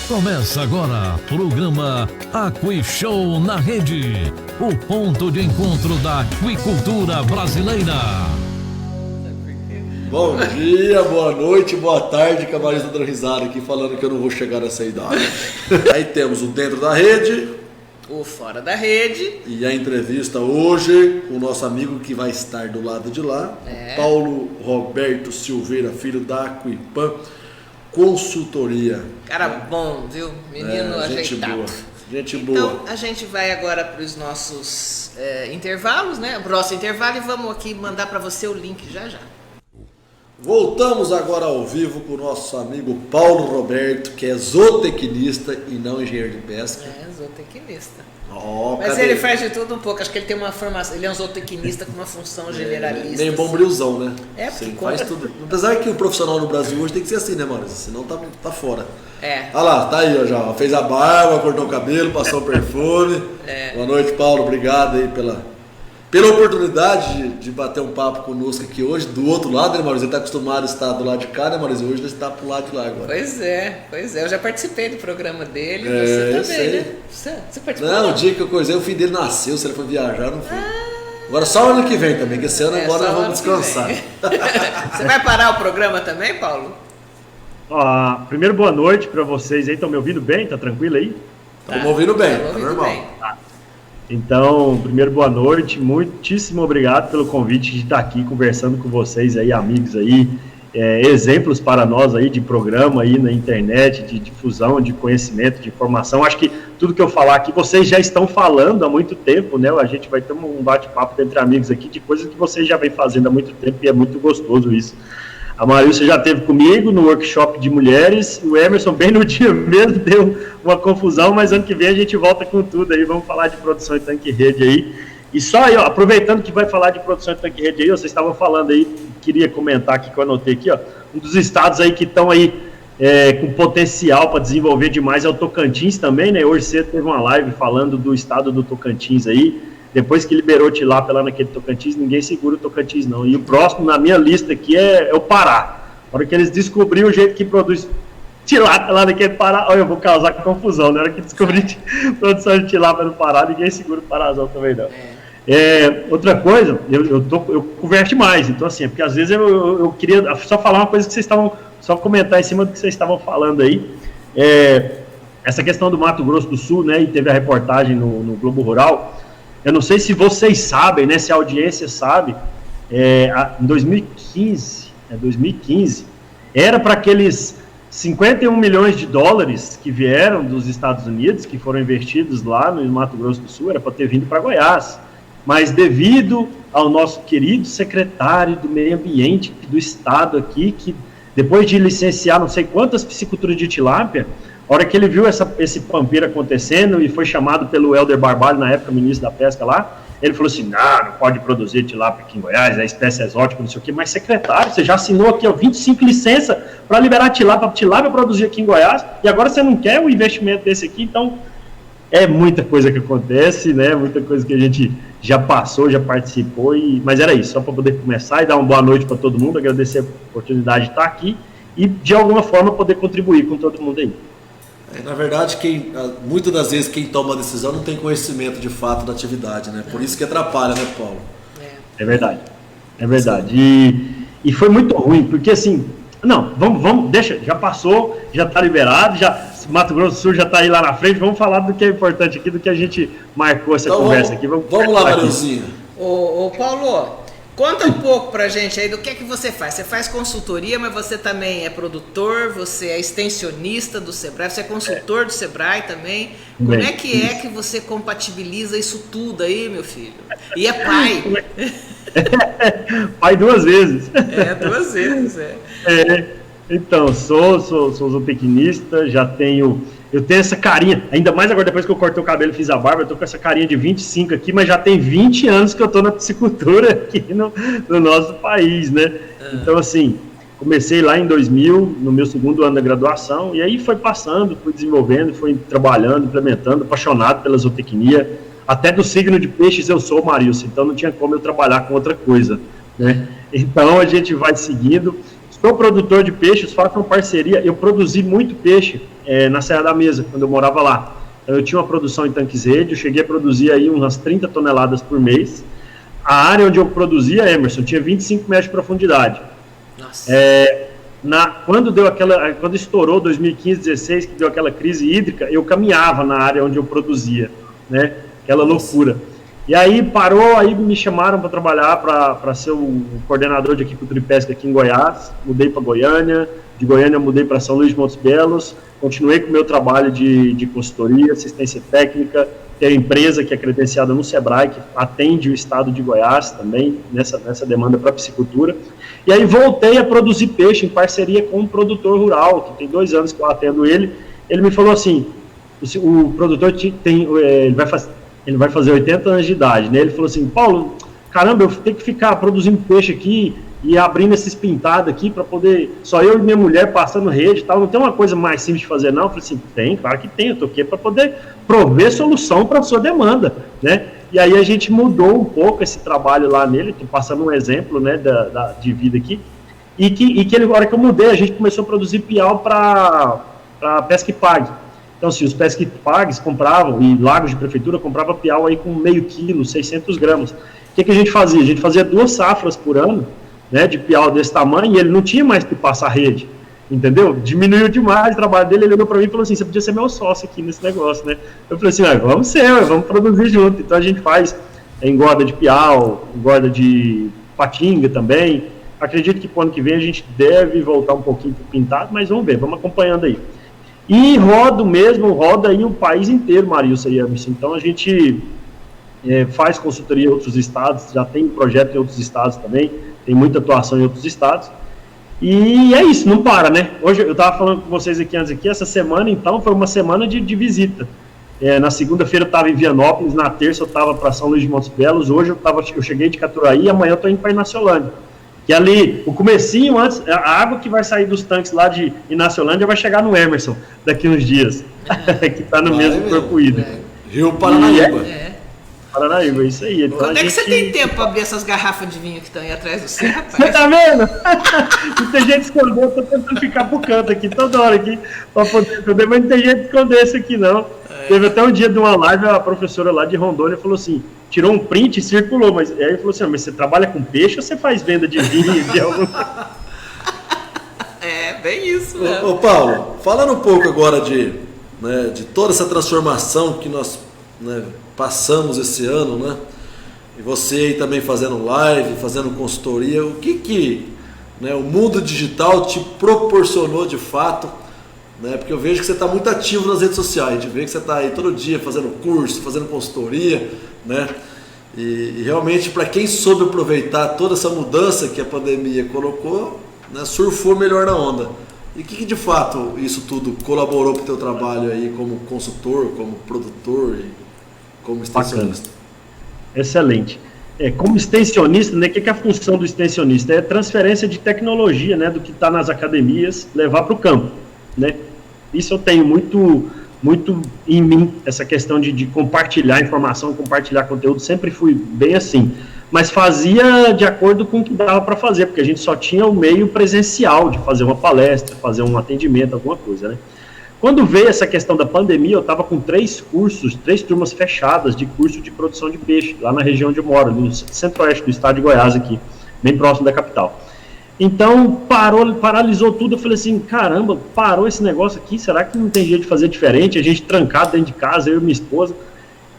Começa agora, programa Aqui-Show na Rede, o ponto de encontro da aquicultura brasileira. Bom dia, boa noite, boa tarde, camarada dando risada aqui falando que eu não vou chegar nessa idade. Aí temos o Dentro da Rede, o Fora da Rede e a entrevista hoje com o nosso amigo que vai estar do lado de lá, Paulo Roberto Silveira, filho da Aquipan Consultoria. Cara bom, viu? Menino ajeitado. Gente boa. Então, a gente vai agora para os nossos intervalos, né? O próximo intervalo, e vamos aqui mandar para você o link já. Voltamos agora ao vivo com o nosso amigo Paulo Roberto, que é zootecnista e não engenheiro de pesca. É, zootecnista. Mas cadê? Ele faz de tudo um pouco, acho que ele tem uma formação, ele é um zootecnista com uma função generalista. Nem bombrilzão, né? Porque faz tudo. Apesar que o profissional no Brasil hoje tem que ser assim, né, Maurício? Senão tá fora. Olha lá, tá aí, ó, já. Fez a barba, cortou o cabelo, passou o perfume. Boa noite, Paulo. Obrigado aí pela oportunidade de bater um papo conosco aqui hoje, do outro lado, né, Maurício? Ele está acostumado a estar do lado de cá, né, Maurício? Hoje ele está pro lado de lá agora. Pois é. Eu já participei do programa dele, você também, né? Você participou? Não, o dia que eu coisei, o filho dele nasceu, se ele for viajar, não foi. Agora só o ano que vem também, que esse ano agora nós vamos descansar. Você vai parar o programa também, Paulo? Primeiro, boa noite para vocês aí. Estão me ouvindo bem? Tá tranquilo aí? Estamos ouvindo bem, tá normal. Bem. Então, primeiro, boa noite, muitíssimo obrigado pelo convite de estar aqui conversando com vocês aí, amigos aí, exemplos para nós aí de programa aí na internet, de difusão de conhecimento, de informação. Acho que tudo que eu falar aqui, vocês já estão falando há muito tempo, né? A gente vai ter um bate-papo entre amigos aqui de coisas que vocês já vem fazendo há muito tempo e é muito gostoso isso. A Marilson já esteve comigo no workshop de mulheres, o Emerson bem no dia mesmo deu uma confusão, mas ano que vem a gente volta com tudo aí, vamos falar de produção de tanque-rede aí. E só aí, aproveitando que vai falar de produção de tanque-rede aí, vocês estavam falando aí, queria comentar aqui que eu anotei aqui, um dos estados aí que estão aí com potencial para desenvolver demais é o Tocantins também, né? Hoje cedo teve uma live falando do estado do Tocantins aí. Depois que liberou tilápia lá naquele Tocantins, ninguém segura o Tocantins, não. E o próximo na minha lista aqui é o Pará. Na hora que eles descobriram o jeito que produz tilápia lá naquele Pará, eu vou causar confusão. Na hora que descobrir produção de tilápia no Pará, ninguém segura o Parazão também, não. Outra coisa, eu converso mais, então assim, porque às vezes eu queria só falar uma coisa que vocês estavam, só comentar em cima do que vocês estavam falando aí. Essa questão do Mato Grosso do Sul, né, e teve a reportagem no Globo Rural. Eu não sei se vocês sabem, né, se a audiência sabe, em 2015, era para aqueles 51 milhões de dólares que vieram dos Estados Unidos, que foram investidos lá no Mato Grosso do Sul, era para ter vindo para Goiás. Mas devido ao nosso querido secretário do Meio Ambiente do Estado aqui, que depois de licenciar não sei quantas pisciculturas de tilápia, a hora que ele viu esse pampeiro acontecendo e foi chamado pelo Helder Barbalho, na época ministro da pesca lá, ele falou assim, não pode produzir tilápia aqui em Goiás, é espécie exótica, não sei o quê, mas secretário, você já assinou aqui 25 licenças para liberar tilápia produzir aqui em Goiás, e agora você não quer um investimento desse aqui, então é muita coisa que acontece, né, muita coisa que a gente já passou, já participou, mas era isso, só para poder começar e dar uma boa noite para todo mundo, agradecer a oportunidade de estar aqui e de alguma forma poder contribuir com todo mundo aí. Na verdade, muitas das vezes quem toma a decisão não tem conhecimento de fato da atividade, né? Por isso que atrapalha, né, Paulo? É verdade. E foi muito ruim, porque assim, vamos, deixa, já passou, já está liberado, Mato Grosso do Sul já está aí lá na frente, vamos falar do que é importante aqui, do que a gente marcou essa conversa aqui. Vamos lá, Marilzinho. Ô Paulo, conta um pouco pra gente aí do que é que você faz. Você faz consultoria, mas você também é produtor, você é extensionista do Sebrae, você é consultor do Sebrae também. Como é que você compatibiliza isso tudo aí, meu filho? E é pai. Pai 2 vezes. 2 vezes, Então, sou zootecnista, eu tenho essa carinha, ainda mais agora depois que eu cortei o cabelo e fiz a barba, eu tô com essa carinha de 25 aqui, mas já tem 20 anos que eu tô na piscicultura aqui no nosso país, né? Então, assim, comecei lá em 2000, no meu segundo ano da graduação, e aí foi passando, fui desenvolvendo, fui trabalhando, implementando, apaixonado pela zootecnia, até do signo de peixes eu sou, Marilson, então não tinha como eu trabalhar com outra coisa, né? Então, a gente vai seguindo. sou produtor de peixes, faço uma parceria. Eu produzi muito peixe na Serra da Mesa, quando eu morava lá. Então, eu tinha uma produção em tanques rede, eu cheguei a produzir aí umas 30 toneladas por mês. A área onde eu produzia, Emerson, tinha 25 metros de profundidade. Nossa. Quando estourou 2015, 2016, que deu aquela crise hídrica, eu caminhava na área onde eu produzia, né? Aquela loucura. E aí parou, aí me chamaram para trabalhar, para ser o coordenador de aquicultura e pesca aqui em Goiás. Mudei para Goiânia, de Goiânia mudei para São Luís de Montes Belos, continuei com o meu trabalho de consultoria, assistência técnica, tem a empresa que é credenciada no Sebrae, que atende o estado de Goiás também, nessa demanda para piscicultura. E aí voltei a produzir peixe em parceria com um produtor rural, que tem 2 anos que eu atendo ele. Ele me falou assim, o produtor ele vai fazer 80 anos de idade, né? Ele falou assim, Paulo, caramba, eu tenho que ficar produzindo peixe aqui e abrindo esses pintados aqui para poder, só eu e minha mulher passando rede e tal, não tem uma coisa mais simples de fazer não? Eu falei assim, tem, claro que tem, eu tô aqui para poder prover solução para a sua demanda, né? E aí a gente mudou um pouco esse trabalho lá nele, tô passando um exemplo, né, de vida aqui, e que ele, na hora que eu mudei, a gente começou a produzir piau para pesca e pague. Então, assim, os pesca e pagues compravam, e lagos de prefeitura comprava piau aí com meio quilo, 600 gramas. O que a gente fazia? A gente fazia 2 safras por ano, né, de piau desse tamanho, e ele não tinha mais que passar rede, entendeu? Diminuiu demais o trabalho dele, ele olhou para mim e falou assim, você podia ser meu sócio aqui nesse negócio, né? Eu falei assim, vamos produzir junto. Então a gente faz engorda de piau, engorda de patinga também. Acredito que pro ano que vem a gente deve voltar um pouquinho pro pintado, mas vamos ver, vamos acompanhando aí. E roda aí o país inteiro, Marilson e Emerson. Então a gente faz consultoria em outros estados, já tem projeto em outros estados também, tem muita atuação em outros estados. E é isso, não para, né? Hoje eu estava falando com vocês aqui antes, essa semana, então, foi uma semana de visita. Na segunda-feira eu estava em Vianópolis, na terça eu estava para São Luís de Montes Belos, hoje eu cheguei de Caturaí e amanhã eu estou indo para Inaciolândia. Que ali, o comecinho, antes, a água que vai sair dos tanques lá de Inaciolândia vai chegar no Emerson daqui uns dias, que está no mesmo corpo hídrico. Rio Paranaíba. Paranaíba, isso aí. Então, quando é que você tem tempo para abrir essas garrafas de vinho que estão aí atrás do você, rapaz? Você tá vendo? Não tem jeito de esconder, eu tô tentando ficar pro canto aqui, toda hora aqui, para poder esconder, mas não tem jeito de esconder isso aqui, não. Teve até um dia de uma live, a professora lá de Rondônia falou assim, tirou um print e circulou, mas aí ele falou assim, mas você trabalha com peixe ou você faz venda de vinho? De algum... Bem isso, né? Ô Paulo, falando um pouco agora de toda essa transformação que nós passamos esse ano, né? E você aí também fazendo live, fazendo consultoria, o que o mundo digital te proporcionou de fato, né? Porque eu vejo que você está muito ativo nas redes sociais, a gente vê que você está aí todo dia fazendo curso, fazendo consultoria, né? E realmente, para quem soube aproveitar toda essa mudança que a pandemia colocou, né, surfou melhor na onda. E o que de fato isso tudo colaborou para o teu trabalho aí como consultor, como produtor e como extensionista? Bacana. Excelente. Como extensionista, né, o que é a função do extensionista? É transferência de tecnologia, né, do que está nas academias, levar para o campo, né? Isso eu tenho muito em mim, essa questão de compartilhar informação, compartilhar conteúdo, sempre fui bem assim. Mas fazia de acordo com o que dava para fazer, porque a gente só tinha o meio presencial de fazer uma palestra, fazer um atendimento, alguma coisa, né? Quando veio essa questão da pandemia, eu estava com 3 turmas fechadas de curso de produção de peixe, lá na região onde eu moro, no centro-oeste do estado de Goiás aqui, bem próximo da capital. Então, paralisou tudo, eu falei assim, caramba, parou esse negócio aqui, será que não tem jeito de fazer diferente? A gente trancado dentro de casa, eu e minha esposa.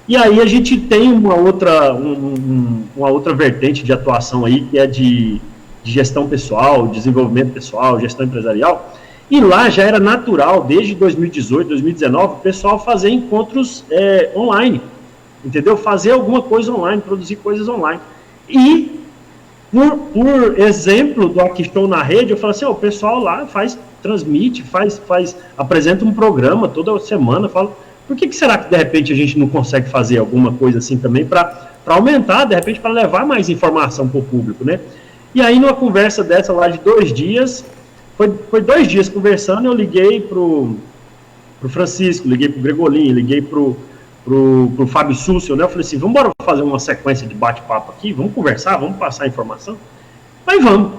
E aí a gente tem uma outra vertente de atuação aí, que é de gestão pessoal, desenvolvimento pessoal, gestão empresarial. E lá já era natural, desde 2018, 2019, o pessoal fazer encontros online, entendeu? Fazer alguma coisa online, produzir coisas online. E, por exemplo do Aqui Show na Rede, eu falo assim, o pessoal lá transmite, apresenta um programa toda semana, fala, por que será que de repente a gente não consegue fazer alguma coisa assim também para aumentar, de repente, para levar mais informação para o público, né? E aí, numa conversa dessa lá de 2 dias, foi 2 dias conversando, eu liguei pro Francisco, liguei pro Gregolin, liguei pro Fábio Súcio, né? Eu falei assim, vamos embora fazer uma sequência de bate-papo aqui, vamos conversar, vamos passar informação? Mas vamos.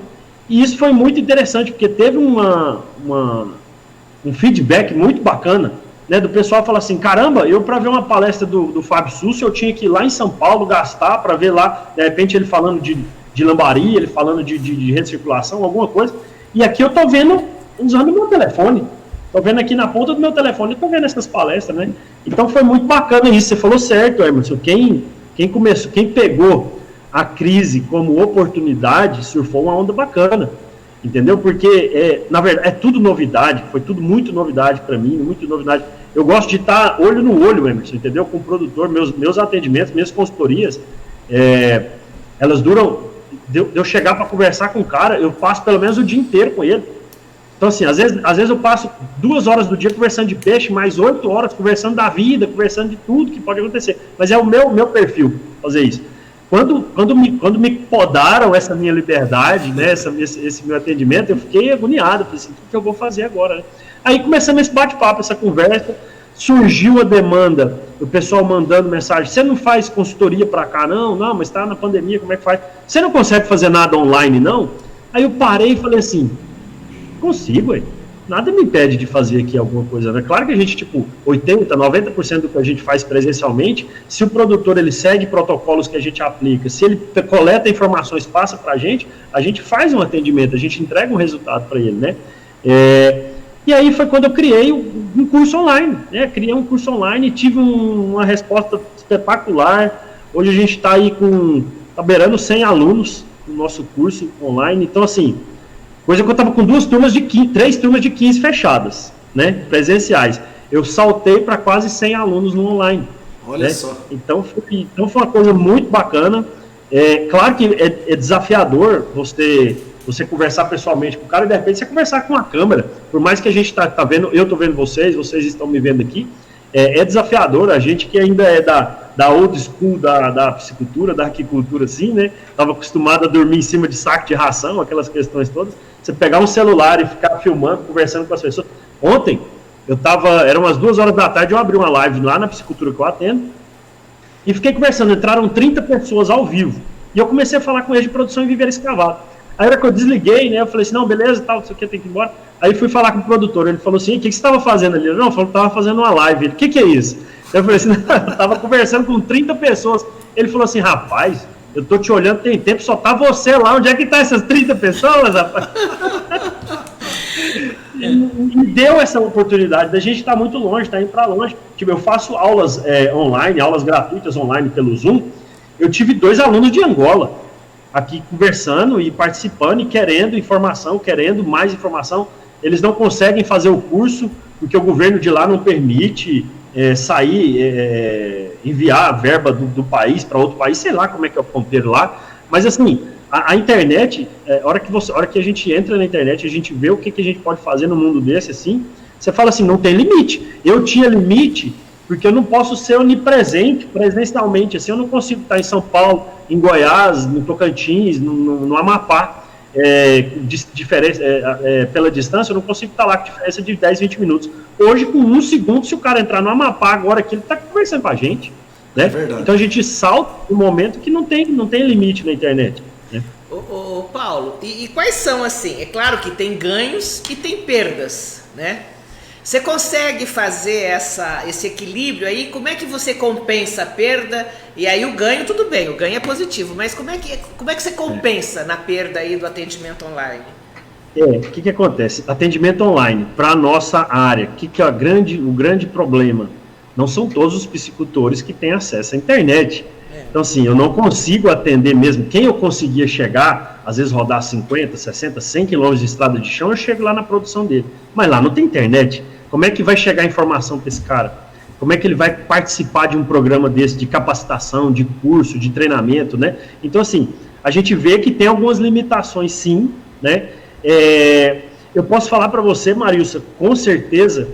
E isso foi muito interessante, porque teve um feedback muito bacana, né, do pessoal falar assim, caramba, eu para ver uma palestra do Fábio Sussi, eu tinha que ir lá em São Paulo gastar para ver lá, de repente ele falando de lambaria, ele falando de recirculação, alguma coisa, e aqui eu tô vendo, usando o meu telefone, tô vendo aqui na ponta do meu telefone, eu tô vendo essas palestras, né, então foi muito bacana isso, você falou certo, Emerson, quem pegou a crise como oportunidade, surfou uma onda bacana, entendeu? Porque, na verdade, é tudo novidade, foi tudo muito novidade para mim, muito novidade. Eu gosto de estar olho no olho, Emerson, entendeu? Com o produtor, meus atendimentos, minhas consultorias, elas duram, de eu chegar para conversar com o cara, eu passo pelo menos o dia inteiro com ele. Então, assim, às vezes eu passo 2 horas do dia conversando de peixe, mais 8 horas conversando da vida, conversando de tudo que pode acontecer. Mas é o meu perfil fazer isso. Quando me podaram essa minha liberdade, né, esse meu atendimento, eu fiquei agoniado, falei assim, o que eu vou fazer agora, né? Aí começamos esse bate-papo, essa conversa, surgiu a demanda, o pessoal mandando mensagem, você não faz consultoria para cá, não, mas está na pandemia, como é que faz? Você não consegue fazer nada online, não? Aí eu parei e falei assim, consigo, nada me impede de fazer aqui alguma coisa, né? Claro que a gente, 80%, 90% do que a gente faz presencialmente, se o produtor ele segue protocolos que a gente aplica, se ele coleta informações, passa para a gente faz um atendimento, a gente entrega um resultado para ele, né? E aí foi quando eu criei um curso online, né? Criei um curso online e tive uma resposta espetacular. Hoje a gente está aí tá beirando 100 alunos no nosso curso online, então assim, coisa que eu estava com 3 turmas de 15 fechadas, né, presenciais. Eu saltei para quase 100 alunos no online. Olha, né? Só. Então foi uma coisa muito bacana. Claro que é desafiador você conversar pessoalmente com o cara e de repente você conversar com a câmera. Por mais que a gente tá vendo, eu estou vendo vocês estão me vendo aqui, é desafiador. A gente que ainda é da old school, da piscicultura, da aquicultura, assim, né? Estava acostumado a dormir em cima de saco de ração, aquelas questões todas. Você pegar um celular e ficar filmando, conversando com as pessoas. Ontem, eram umas 2 horas da tarde, eu abri uma live lá na piscicultura que eu atendo, e fiquei conversando, entraram 30 pessoas ao vivo, e eu comecei a falar com eles de produção em viveiro escavado. Aí, na hora que eu desliguei, né, eu falei assim, não, beleza, tal, não sei o que, tem que ir embora. Aí fui falar com o produtor, ele falou assim, o que você estava fazendo ali? Não, eu falei, estava fazendo uma live. Ele, o que é isso? Eu falei assim, eu estava conversando com 30 pessoas. Ele falou assim, rapaz, eu tô te olhando tem tempo, só tá você lá, onde é que tá essas 30 pessoas, rapaz? E deu essa oportunidade da gente estar muito longe, tá indo para longe. Eu faço aulas online, aulas gratuitas online pelo Zoom. Eu tive 2 alunos de Angola aqui conversando e participando e querendo informação, querendo mais informação. Eles não conseguem fazer o curso porque o governo de lá não permite enviar a verba do país para outro país, sei lá como é que é o ponteiro lá, mas assim, a internet, a hora que a gente entra na internet, a gente vê o que a gente pode fazer no mundo desse, assim, você fala assim, não tem limite. Eu tinha limite porque eu não posso ser onipresente presencialmente, assim, eu não consigo estar em São Paulo, em Goiás, no Tocantins, no Amapá, pela distância, eu não consigo estar lá com diferença de 10, 20 minutos. Hoje, com 1 segundo, se o cara entrar no Amapá agora aqui, ele está conversando com a gente, né? Então a gente salta um momento que não tem limite na internet, né? Ô Paulo, e quais são, assim, é claro que tem ganhos e tem perdas, né? Você consegue fazer esse equilíbrio aí? Como é que você compensa a perda? E aí o ganho, tudo bem, o ganho é positivo, mas como é que você compensa na perda aí do atendimento online? O que acontece? Atendimento online, para a nossa área, o que é o grande problema? Não são todos os piscicultores que têm acesso à internet. Então, assim, eu não consigo atender mesmo. Quem eu conseguia chegar, às vezes rodar 50, 60, 100 quilômetros de estrada de chão, eu chego lá na produção dele. Mas lá não tem internet. Como é que vai chegar a informação para esse cara? Como é que ele vai participar de um programa desse, de capacitação, de curso, de treinamento, né? Então, assim, a gente vê que tem algumas limitações, sim, né? Eu posso falar para você, Marilson, com certeza,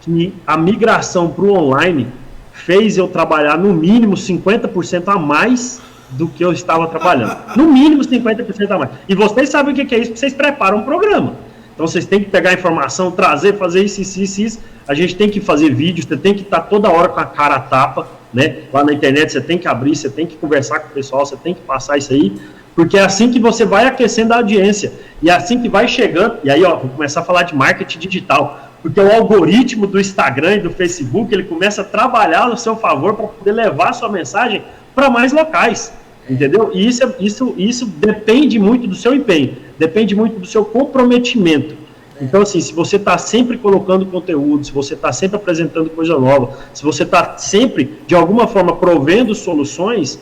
que a migração para o online fez eu trabalhar no mínimo 50% a mais do que eu estava trabalhando. No mínimo 50% a mais. E vocês sabem o que é isso, porque vocês preparam um programa. Então vocês têm que pegar a informação, trazer, fazer isso. A gente tem que fazer vídeos, você tem que estar toda hora com a cara a tapa, né? Lá na internet você tem que abrir, você tem que conversar com o pessoal, você tem que passar isso aí. Porque é assim que você vai aquecendo a audiência, e é assim que vai chegando, e aí, ó, vou começar a falar de marketing digital, porque o algoritmo do Instagram e do Facebook, ele começa a trabalhar no seu favor para poder levar a sua mensagem para mais locais, entendeu? E isso depende muito do seu empenho, depende muito do seu comprometimento. Então, assim, se você está sempre colocando conteúdo, se você está sempre apresentando coisa nova, se você está sempre, de alguma forma, provendo soluções,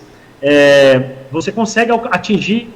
você consegue atingir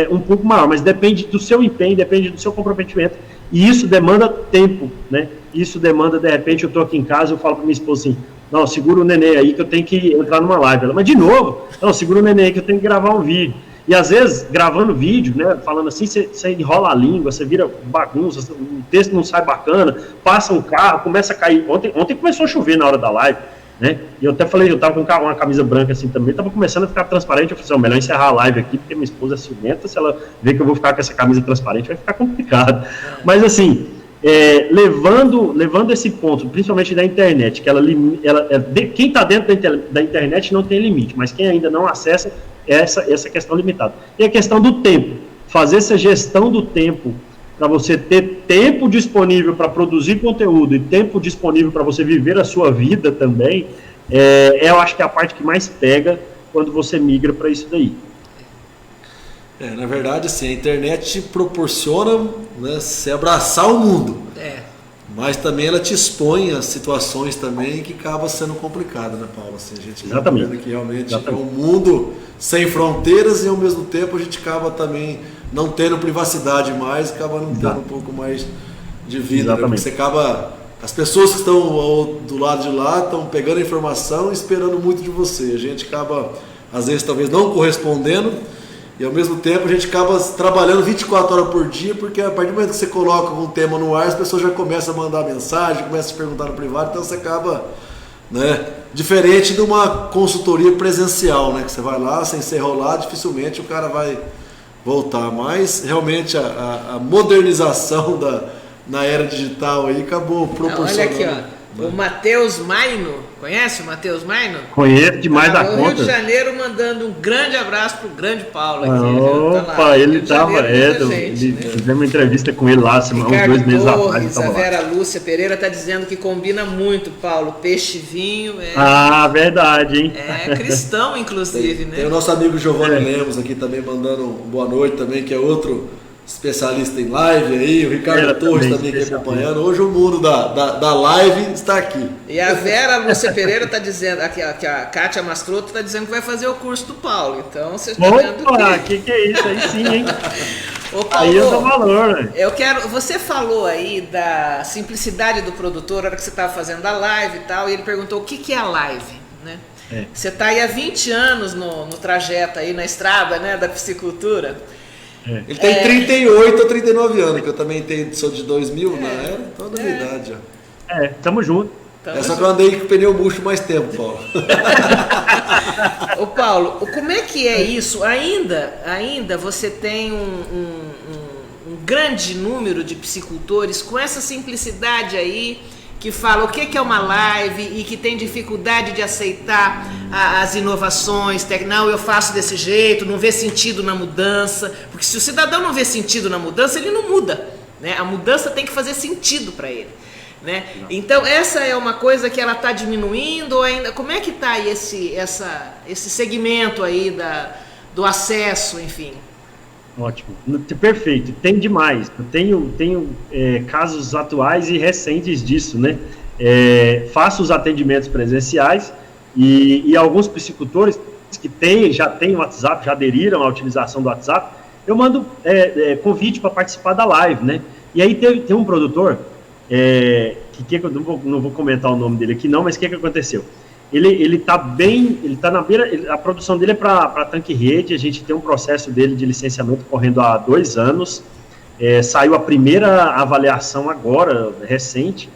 um pouco maior, mas depende do seu empenho, depende do seu comprometimento, e isso demanda tempo, né? Isso demanda, de repente, eu estou aqui em casa, eu falo para minha esposa assim, não, segura o neném aí que eu tenho que entrar numa live. Ela, mas de novo, não, segura o neném aí que eu tenho que gravar um vídeo. E às vezes, gravando vídeo, né, falando assim, você enrola a língua, você vira bagunça, o texto não sai bacana, passa um carro, começa a cair. Ontem começou a chover na hora da live, né? E eu até falei, eu tava com uma camisa branca assim também, tava começando a ficar transparente. Eu falei assim, melhor encerrar a live aqui, porque minha esposa é ciumenta, se ela ver que eu vou ficar com essa camisa transparente, vai ficar complicado. Mas assim, levando esse ponto, principalmente da internet, que quem está dentro da internet não tem limite, mas quem ainda não acessa, essa questão limitada. E a questão do tempo, fazer essa gestão do tempo, para você ter tempo disponível para produzir conteúdo e tempo disponível para você viver a sua vida também, eu acho que é a parte que mais pega quando você migra para isso daí. Na verdade, assim, a internet te proporciona, né, se abraçar o mundo. Mas também ela te expõe a situações também que acaba sendo complicado, né, Paulo? Assim, a gente está vendo que realmente é um mundo sem fronteiras e ao mesmo tempo a gente acaba também não tendo privacidade mais, acaba não tendo um pouco mais de vida. Né? Porque você acaba... As pessoas que estão do lado de lá estão pegando a informação e esperando muito de você. A gente acaba, às vezes, talvez não correspondendo. E ao mesmo tempo a gente acaba trabalhando 24 horas por dia, porque a partir do momento que você coloca um tema no ar, as pessoas já começam a mandar mensagem, começam a perguntar no privado, então você acaba, né, diferente de uma consultoria presencial, né, que você vai lá, sem ser enrolado, dificilmente o cara vai voltar. Mas realmente a modernização na era digital aí acabou proporcionando. Olha aqui, ó. O Matheus Maino, conhece o Matheus Maino? Conheço demais da conta. conta. Rio de Janeiro mandando um grande abraço pro grande Paulo aqui. Opa, ele estava, fizemos uma entrevista com ele lá, uns 2 meses atrás. A Vera Lúcia Pereira está dizendo que combina muito, Paulo, peixe e vinho. Verdade, hein? Cristão, inclusive, né? Tem o nosso amigo Giovanni Lemos aqui também mandando boa noite também, que é outro especialista em live aí, o Ricardo Torres também aqui acompanhando. Hoje o mundo da live está aqui. E a Vera Lúcia Pereira está dizendo, que a Kátia Mastroto está dizendo que vai fazer o curso do Paulo. Então vocês estão vendo que é isso? Aí sim, hein? Ô, Paulo, aí eu dou valor, né? Você falou aí da simplicidade do produtor, na hora que você estava fazendo a live e tal, e ele perguntou o que é a live, né? Você está aí há 20 anos no trajeto aí, na estrada, né, da piscicultura. Ele tem 38 ou 39 anos, que eu também sou de 2000, então da minha idade. Tamo junto. Só que eu andei com pneu murcho mais tempo, Paulo. Ô Paulo, como é que é isso? Ainda você tem um grande número de piscicultores com essa simplicidade aí, que fala o que é uma live e que tem dificuldade de aceitar as inovações, não, eu faço desse jeito, não vê sentido na mudança, porque se o cidadão não vê sentido na mudança, ele não muda, né? A mudança tem que fazer sentido para ele, né? Então essa é uma coisa que ela está diminuindo ou ainda, como é que está aí esse segmento aí do acesso, enfim? Ótimo, perfeito, tem demais. Eu tenho casos atuais e recentes disso, né? Faço os atendimentos presenciais e alguns piscicultores que já têm o WhatsApp, já aderiram à utilização do WhatsApp, eu mando convite para participar da live, né? E aí tem um produtor, que eu não vou comentar o nome dele aqui não, mas o que aconteceu? Ele tá na beira, a produção dele é para tanque rede, a gente tem um processo dele de licenciamento correndo há 2 anos, saiu a primeira avaliação agora, recente,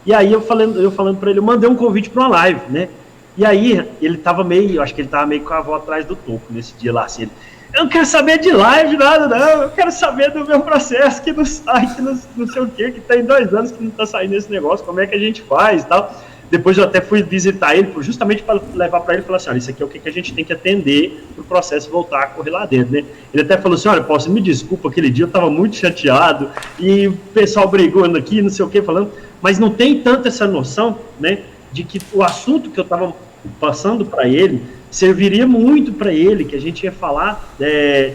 e aí eu falando para ele, eu mandei um convite para uma live, né, e aí ele tava acho que ele tava meio com a avó atrás do topo nesse dia lá, assim, eu não quero saber de live, nada não, eu quero saber do meu processo que não sai, que não sei o que tem 2 anos que não tá saindo esse negócio, como é que a gente faz e tal. Depois eu até fui visitar ele, justamente para levar para ele e falar assim, olha, isso aqui é o que a gente tem que atender para o processo voltar a correr lá dentro, né? Ele até falou assim, olha, Paulo, você me desculpa, aquele dia eu estava muito chateado e o pessoal brigando aqui, não sei o que, falando, mas não tem tanto essa noção, né, de que o assunto que eu estava passando para ele serviria muito para ele, que a gente ia falar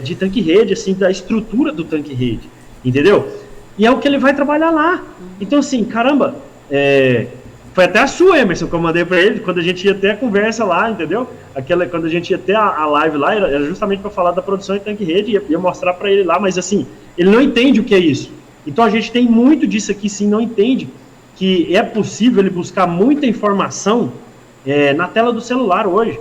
de tanque-rede, assim, da estrutura do tanque-rede, entendeu? E é o que ele vai trabalhar lá. Então, assim, caramba, foi até a sua, Emerson, que eu mandei para ele, quando a gente ia ter a conversa lá, entendeu? Quando a gente ia ter a live lá, era justamente para falar da produção de tanque-rede, ia mostrar para ele lá, mas assim, ele não entende o que é isso. Então, a gente tem muito disso aqui, sim, não entende que é possível ele buscar muita informação na tela do celular hoje.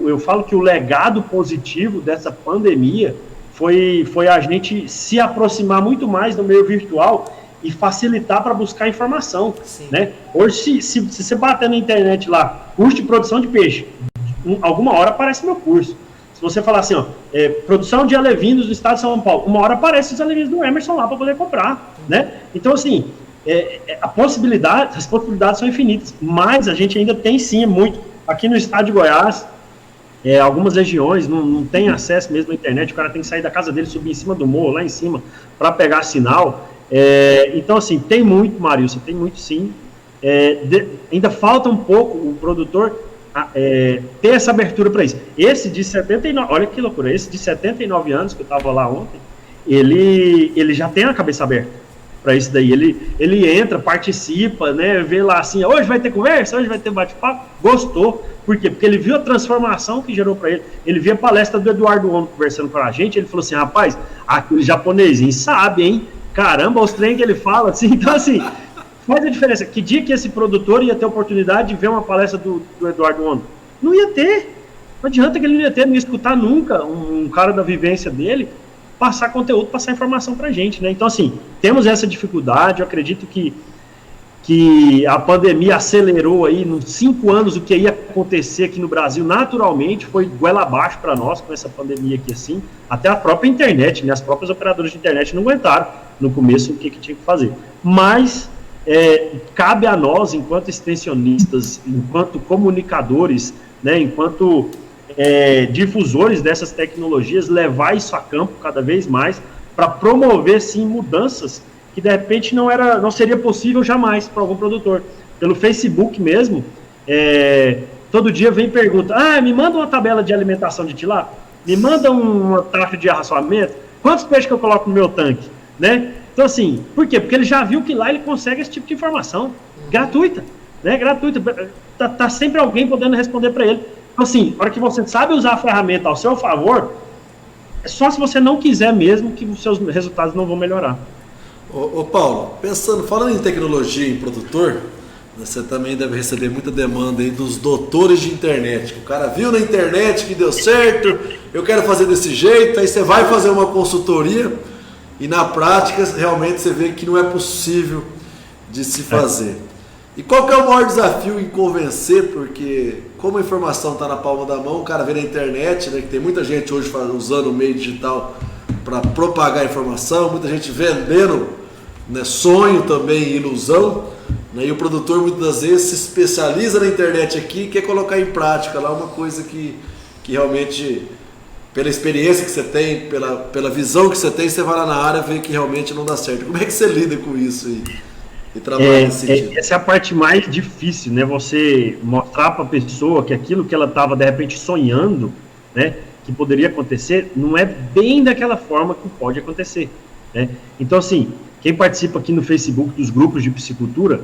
Eu falo que o legado positivo dessa pandemia foi a gente se aproximar muito mais do meio virtual e facilitar para buscar informação, né? Hoje, se você bater na internet lá, curso de produção de peixe, alguma hora aparece meu curso. Se você falar assim, produção de alevinos do estado de São Paulo, uma hora aparece os alevinos do Emerson lá para poder comprar, né? Então, assim, as possibilidades são infinitas, mas a gente ainda tem sim muito. Aqui no estado de Goiás, algumas regiões não tem acesso mesmo à internet, o cara tem que sair da casa dele, subir em cima do morro, lá em cima, para pegar sinal. Então, assim, tem muito, Marilson, tem muito sim. Ainda falta um pouco o produtor ter essa abertura para isso. Esse de 79, olha que loucura, esse de 79 anos, que eu estava lá ontem, ele já tem a cabeça aberta para isso daí, ele entra, participa, né, vê lá assim, hoje vai ter conversa, hoje vai ter bate-papo, gostou, por quê? Porque ele viu a transformação que gerou para ele viu a palestra do Eduardo Ono conversando com a gente, ele falou assim, rapaz, aquele japonesinho sabe, hein, caramba, os trem que ele fala, assim, então assim, faz a diferença, que dia que esse produtor ia ter a oportunidade de ver uma palestra do Eduardo Ono? Não ia ter, não adianta que ele não ia ter, não ia escutar nunca um cara da vivência dele, passar conteúdo, passar informação pra gente, né? Então, assim, temos essa dificuldade, eu acredito que a pandemia acelerou aí, nos 5 anos, o que ia acontecer aqui no Brasil, naturalmente, foi goela abaixo para nós, com essa pandemia aqui, assim, até a própria internet, né? As próprias operadoras de internet não aguentaram, no começo, o que tinha que fazer. Mas, cabe a nós, enquanto extensionistas, enquanto comunicadores, né? Enquanto difusores dessas tecnologias, levar isso a campo cada vez mais para promover, sim, mudanças que de repente não seria possível jamais para algum produtor. Pelo Facebook mesmo, todo dia vem pergunta, me manda uma tabela de alimentação de tilápia, me manda uma taxa de arraçoamento, quantos peixes que eu coloco no meu tanque, né? Então, assim, por quê? Porque ele já viu que lá ele consegue esse tipo de informação, gratuita, né? Gratuita, tá sempre alguém podendo responder para ele. Assim, na hora que você sabe usar a ferramenta ao seu favor, é só se você não quiser mesmo que os seus resultados não vão melhorar. Ô Paulo, falando em tecnologia em produtor, você também deve receber muita demanda aí dos doutores de internet, que o cara viu na internet que deu certo, eu quero fazer desse jeito, aí você vai fazer uma consultoria e na prática realmente você vê que não é possível de se fazer. E qual que é o maior desafio em convencer, porque como a informação está na palma da mão, o cara vê na internet, né, que tem muita gente hoje usando o meio digital para propagar a informação, muita gente vendendo, né, sonho também, ilusão, né, e o produtor muitas das vezes se especializa na internet aqui e quer colocar em prática lá uma coisa que realmente, pela experiência que você tem, pela visão que você tem, você vai lá na área e vê que realmente não dá certo. Como é que você lida com isso aí? Essa é a parte mais difícil, né? Você mostrar para a pessoa que aquilo que ela estava de repente sonhando, né, que poderia acontecer, não é bem daquela forma que pode acontecer, né? Então, assim, quem participa aqui no Facebook dos grupos de piscicultura,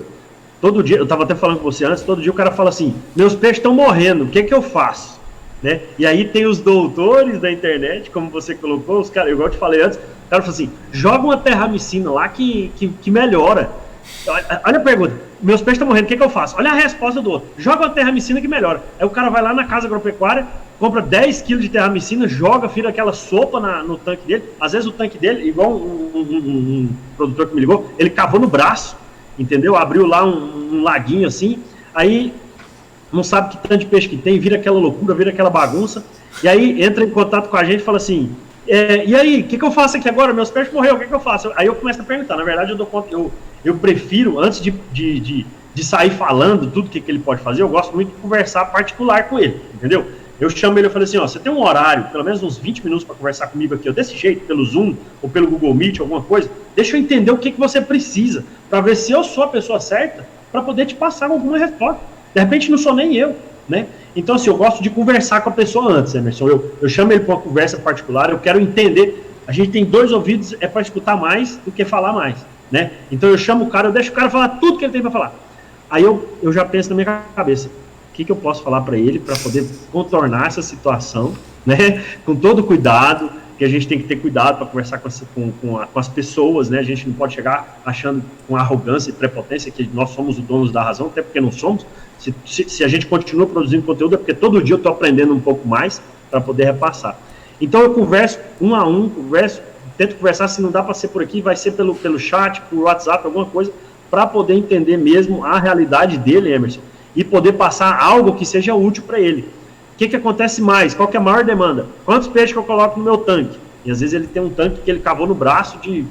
todo dia, eu estava até falando com você antes, todo dia o cara fala assim, meus peixes estão morrendo, o que eu faço? Né? E aí tem os doutores da internet, como você colocou, os caras, igual eu te falei antes, o cara falou assim, joga uma terramicina lá que melhora. Olha a pergunta, meus peixes estão morrendo, o que eu faço? Olha a resposta do outro, joga uma terramicina que melhora. Aí o cara vai lá na casa agropecuária, compra 10 kg de terramicina, joga, vira aquela sopa no tanque dele. Às vezes o tanque dele, igual um produtor que me ligou, ele cavou no braço, entendeu? Abriu lá um laguinho assim, aí não sabe que tanto de peixe que tem, vira aquela loucura, vira aquela bagunça, e aí entra em contato com a gente e fala assim, e aí, o que eu faço aqui agora? Meus peixes morreram, o que eu faço? Aí eu começo a perguntar, na verdade eu dou conta, eu prefiro, antes de de sair falando tudo que ele pode fazer, eu gosto muito de conversar particular com ele, entendeu? Eu chamo ele e falo assim, ó, você tem um horário, pelo menos uns 20 minutos para conversar comigo aqui, ó, desse jeito, pelo Zoom, ou pelo Google Meet, alguma coisa, deixa eu entender o que você precisa, para ver se eu sou a pessoa certa, para poder te passar alguma resposta. De repente não sou nem eu, né? Então, assim, eu gosto de conversar com a pessoa antes, Emerson. Eu chamo ele para uma conversa particular, eu quero entender. A gente tem 2 ouvidos, é para escutar mais do que falar mais, né? Então eu chamo o cara, eu deixo o cara falar tudo que ele tem para falar. Aí eu já penso na minha cabeça, o que eu posso falar para ele para poder contornar essa situação, né? Com todo cuidado, que a gente tem que ter cuidado para conversar com as pessoas, né? A gente não pode chegar achando com arrogância e prepotência que nós somos os donos da razão, até porque não somos. Se a gente continua produzindo conteúdo é porque todo dia eu estou aprendendo um pouco mais para poder repassar. Então eu converso um a um, tento conversar, se não dá para ser por aqui, vai ser pelo chat, por WhatsApp, alguma coisa, para poder entender mesmo a realidade dele, Emerson, e poder passar algo que seja útil para ele. O que acontece mais? Qual que é a maior demanda? Quantos peixes que eu coloco no meu tanque? E às vezes ele tem um tanque que ele cavou no braço de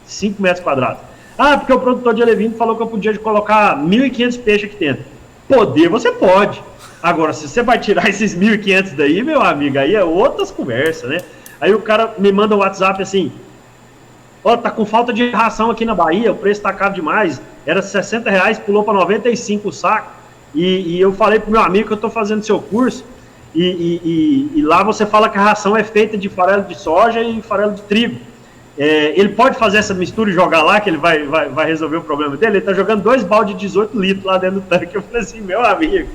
5 metros quadrados. Ah, porque o produtor de alevino falou que eu podia colocar 1.500 peixes aqui dentro. Poder, você pode. Agora, se você vai tirar esses 1.500 daí, meu amigo, aí é outras conversas, né? Aí o cara me manda um WhatsApp assim, ó, tá com falta de ração aqui na Bahia, o preço tá caro demais, era R$60, pulou para 95 o saco, e eu falei pro meu amigo que eu tô fazendo seu curso, e lá você fala que a ração é feita de farelo de soja e farelo de trigo. Ele pode fazer essa mistura e jogar lá, que ele vai resolver o problema dele. Ele tá jogando 2 baldes de 18 litros lá dentro do tanque. Eu falei assim, meu amigo,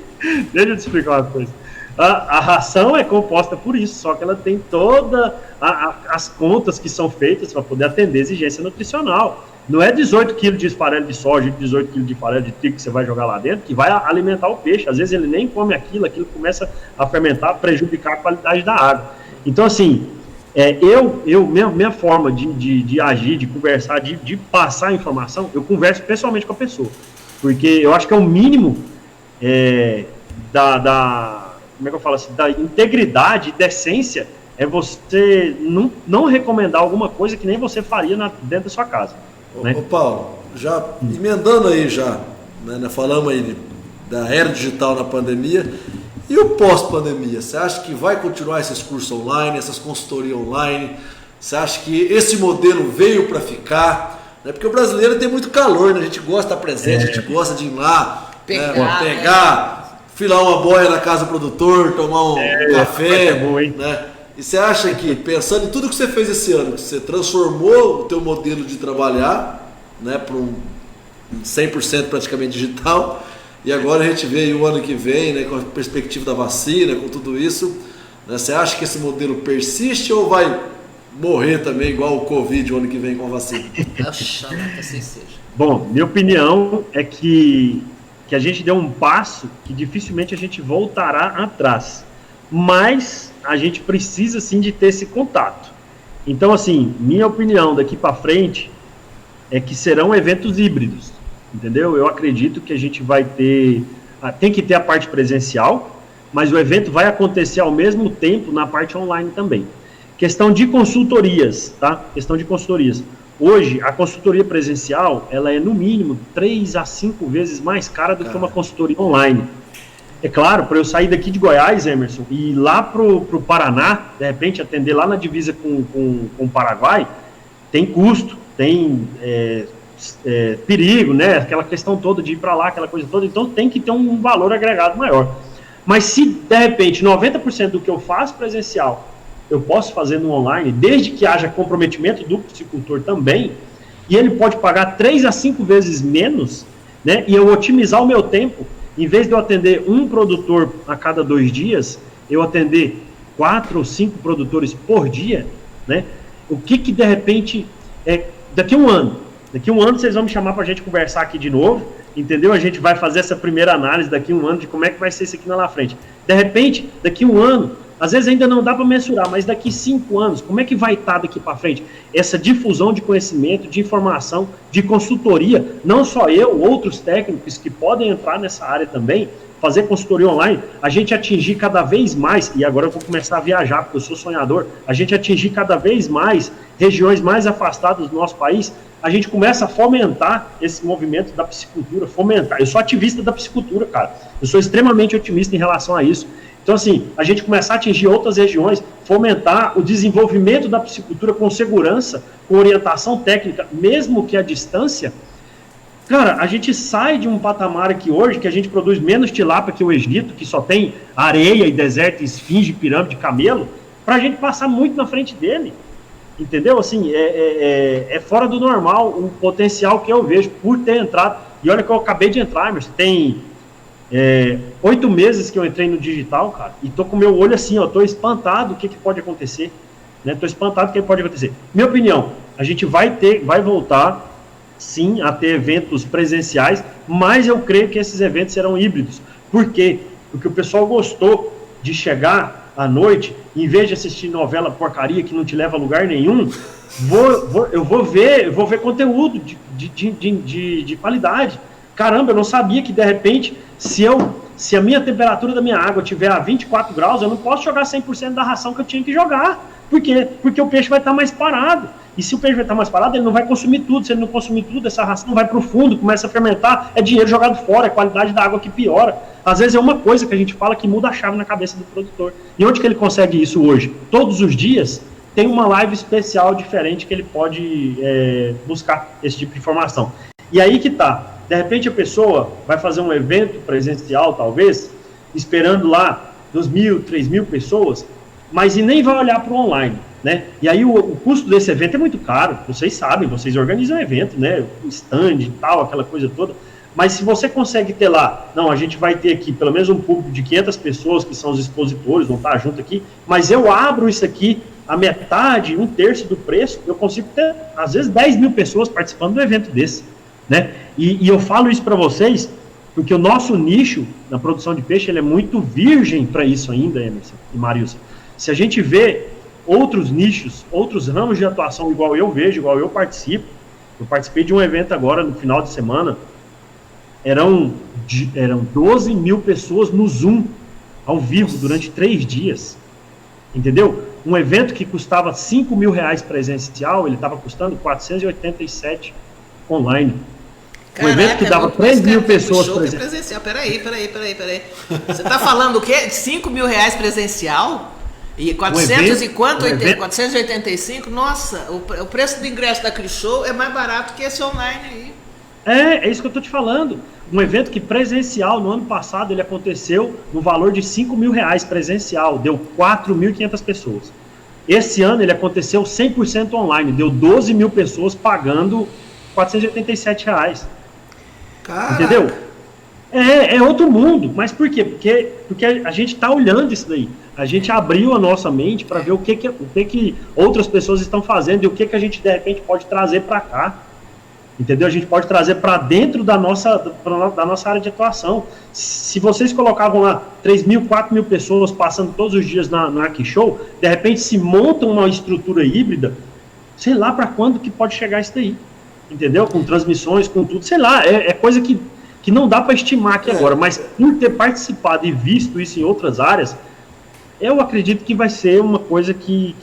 deixa eu te explicar uma coisa. A ração é composta por isso, só que ela tem todas as contas que são feitas para poder atender a exigência nutricional. Não é 18 quilos de farelo de soja e 18 quilos de farelo de trigo que você vai jogar lá dentro que vai alimentar o peixe. Às vezes ele nem come aquilo começa a fermentar, prejudicar a qualidade da água. Então, assim, minha forma de agir, de conversar, de passar a informação, eu converso pessoalmente com a pessoa. Porque eu acho que é o mínimo como é que eu falo assim, da integridade, decência, é você não recomendar alguma coisa que nem você faria dentro da sua casa. Né? Ô Paulo, já emendando aí já, né, falamos aí da era digital na pandemia, e o pós-pandemia? Você acha que vai continuar esses cursos online, essas consultorias online? Você acha que esse modelo veio para ficar? Né? Porque o brasileiro tem muito calor, né? A gente gosta de estar presente, a gente gosta de ir lá, pegar, filar uma boia na casa do produtor, tomar um café. Bom, hein? Né? E você acha que, pensando em tudo que você fez esse ano, que você transformou o teu modelo de trabalhar, né, para um 100% praticamente digital, e agora a gente vê aí o ano que vem, né, com a perspectiva da vacina, com tudo isso, né, você acha que esse modelo persiste ou vai morrer também, igual o Covid o ano que vem com a vacina? Oxalá que assim seja. Bom, minha opinião é que a gente deu um passo que dificilmente a gente voltará atrás. Mas a gente precisa, sim, de ter esse contato. Então, assim, minha opinião daqui para frente é que serão eventos híbridos, entendeu? Eu acredito que a gente vai tem que ter a parte presencial, mas o evento vai acontecer ao mesmo tempo na parte online também. Questão de consultorias, tá? Questão de consultorias. Hoje, a consultoria presencial, ela é no mínimo 3 a 5 vezes mais cara do que uma consultoria online. É claro, para eu sair daqui de Goiás, Emerson, e ir lá pro Paraná, de repente atender lá na divisa com o Paraguai, tem custo, tem perigo, né? Aquela questão toda de ir para lá, aquela coisa toda. Então tem que ter um valor agregado maior. Mas se, de repente, 90% do que eu faço presencial eu posso fazer no online, desde que haja comprometimento do piscicultor também, e ele pode pagar 3 a 5 vezes menos, né? E eu otimizar o meu tempo. Em vez de eu atender um produtor a cada 2 dias, eu atender 4 ou 5 produtores por dia, né? O que de repente, daqui a um ano vocês vão me chamar para a gente conversar aqui de novo, entendeu? A gente vai fazer essa primeira análise daqui a um ano de como é que vai ser isso aqui lá na frente. De repente, daqui a um ano, Às vezes ainda não dá para mensurar, mas daqui 5 anos, como é que vai estar daqui para frente? Essa difusão de conhecimento, de informação, de consultoria, não só eu, outros técnicos que podem entrar nessa área também, fazer consultoria online, a gente atingir cada vez mais, e agora eu vou começar a viajar, porque eu sou sonhador, a gente atingir cada vez mais regiões mais afastadas do nosso país, a gente começa a fomentar esse movimento da piscicultura, fomentar. Eu sou ativista da piscicultura, cara. Eu sou extremamente otimista em relação a isso. Então, assim, a gente começar a atingir outras regiões, fomentar o desenvolvimento da piscicultura com segurança, com orientação técnica, mesmo que à distância. Cara, a gente sai de um patamar aqui hoje que a gente produz menos tilápia que o Egito, que só tem areia e deserto, esfinge, pirâmide, camelo, para a gente passar muito na frente dele. Entendeu? Assim, é fora do normal o potencial que eu vejo por ter entrado. E olha que eu acabei de entrar, mas tem 8 meses que eu entrei no digital, cara, e tô com o meu olho assim, ó, tô espantado o que pode acontecer. Né? Tô espantado o que pode acontecer. Minha opinião, a gente vai voltar, sim, a ter eventos presenciais, mas eu creio que esses eventos serão híbridos. Por quê? Porque o pessoal gostou de chegar à noite, em vez de assistir novela porcaria que não te leva a lugar nenhum, eu vou ver conteúdo de qualidade. Caramba, eu não sabia que de repente, se a minha temperatura da minha água tiver a 24 graus, eu não posso jogar 100% da ração que eu tinha que jogar. Por quê? Porque o peixe vai estar mais parado. E se o peixe vai estar mais parado, ele não vai consumir tudo. Se ele não consumir tudo, essa ração vai para o fundo, começa a fermentar, é dinheiro jogado fora, é qualidade da água que piora. Às vezes é uma coisa que a gente fala que muda a chave na cabeça do produtor. E onde que ele consegue isso hoje? Todos os dias tem uma live especial diferente que ele pode buscar esse tipo de informação. E aí que tá. De repente a pessoa vai fazer um evento presencial, talvez, esperando lá 2.000, 3.000 pessoas, mas e nem vai olhar para o online. Né? E aí o custo desse evento é muito caro, vocês sabem, vocês organizam o evento, né? O stand e tal, aquela coisa toda, mas se você consegue ter lá, não, a gente vai ter aqui pelo menos um público de 500 pessoas que são os expositores, vão estar junto aqui, mas eu abro isso aqui a metade, 1/3 do preço, eu consigo ter às vezes 10.000 pessoas participando do evento desse, né? E eu falo isso para vocês porque o nosso nicho na produção de peixe ele é muito virgem para isso ainda, Emerson e Marilson. Se a gente vê outros nichos, outros ramos de atuação, igual eu vejo, igual eu participo. Eu participei de um evento agora, no final de semana, eram 12.000 pessoas no Zoom, ao vivo, durante 3 dias. Entendeu? Um evento que custava R$5.000 presencial, ele estava custando 487 online. Caraca, um evento que dava 3.000 pessoas presencial. Peraí. Você está falando o quê? De R$5.000 presencial? E 400 e quanto? 485? Nossa, o preço do ingresso da Crishow é mais barato que esse online aí. É isso que eu tô te falando. Um evento que presencial, no ano passado, ele aconteceu no valor de R$5.000 presencial, deu 4.500 pessoas. Esse ano ele aconteceu 100% online, deu 12.000 pessoas pagando R$487. Caraca. Entendeu? É outro mundo, mas por quê? Porque a gente está olhando isso daí. A gente abriu a nossa mente para ver o que outras pessoas estão fazendo e o que a gente de repente pode trazer para cá. Entendeu? A gente pode trazer para dentro da nossa área de atuação. Se vocês colocavam lá 3.000, 4.000 pessoas passando todos os dias na Aquishow, de repente se monta uma estrutura híbrida, sei lá para quando que pode chegar isso daí. Entendeu? Com transmissões, com tudo, sei lá, é coisa que não dá para estimar aqui agora, mas por ter participado e visto isso em outras áreas, eu acredito que vai ser uma coisa que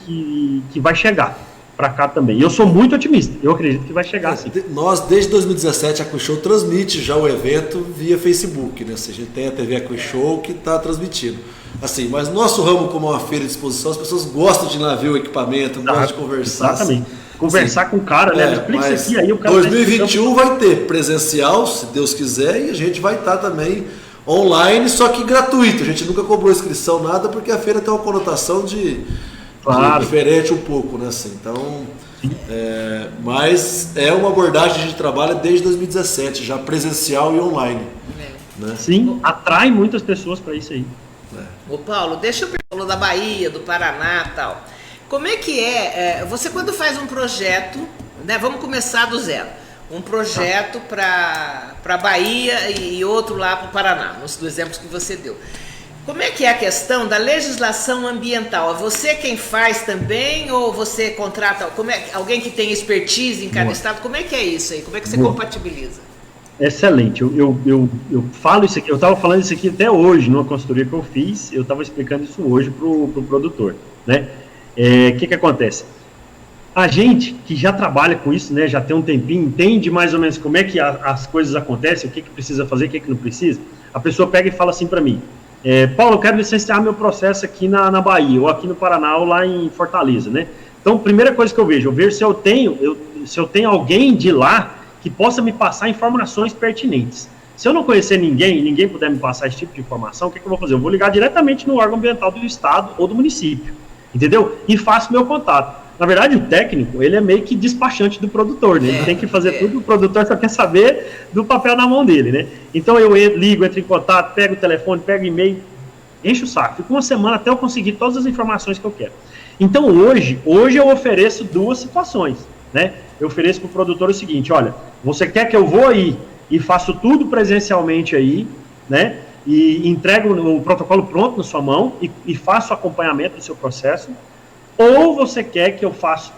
vai chegar para cá também. E eu sou muito otimista, eu acredito que vai chegar assim. Nós, desde 2017, a Aquishow transmite já o evento via Facebook, né? Ou seja, a gente tem a TV Aquishow que está transmitindo. Assim, mas nosso ramo, como uma feira de exposição, as pessoas gostam de ir lá ver o equipamento, gostam de conversar. Exatamente. Conversar com o cara, né? Explica isso aqui, aí o cara 2021 vai ter presencial, se Deus quiser, e a gente vai estar também online, só que gratuito. A gente nunca cobrou inscrição, nada, porque a feira tem uma conotação de diferente um pouco, né? Assim, então, mas é uma abordagem que a gente trabalha desde 2017, já presencial e online. Né? Sim, atrai muitas pessoas para isso aí. Ô Paulo, deixa eu perguntar da Bahia, do Paraná e tal. Como é que você quando faz um projeto, né, vamos começar do zero, um projeto para Bahia e outro lá para o Paraná, nos exemplos que você deu. Como é que é a questão da legislação ambiental? É você quem faz também ou você contrata alguém que tem expertise em cada estado? Como é que é isso aí? Como é que você compatibiliza? Excelente, eu falo isso aqui, eu estava falando isso aqui até hoje, numa consultoria que eu fiz, eu estava explicando isso hoje para o produtor, né? Que acontece? A gente que já trabalha com isso, né, já tem um tempinho, entende mais ou menos como é que as coisas acontecem, o que precisa fazer, o que não precisa, a pessoa pega e fala assim para mim, Paulo, eu quero licenciar meu processo aqui na Bahia, ou aqui no Paraná, ou lá em Fortaleza, né? Então, primeira coisa que eu vejo se eu tenho alguém de lá que possa me passar informações pertinentes. Se eu não conhecer ninguém puder me passar esse tipo de informação, o que eu vou fazer? Eu vou ligar diretamente no órgão ambiental do estado ou do município, entendeu? E faço meu contato. Na verdade, o técnico, ele é meio que despachante do produtor, né? Ele tem que fazer tudo, o produtor só quer saber do papel na mão dele, né? Então eu ligo, entro em contato, pego o telefone, pego o e-mail, encho o saco. Fico uma semana até eu conseguir todas as informações que eu quero. Então hoje eu ofereço duas situações, né? Eu ofereço para o produtor o seguinte, olha, você quer que eu vou aí e faço tudo presencialmente aí, né? E entrego o protocolo pronto na sua mão e faço acompanhamento do seu processo, ou você quer que eu faça,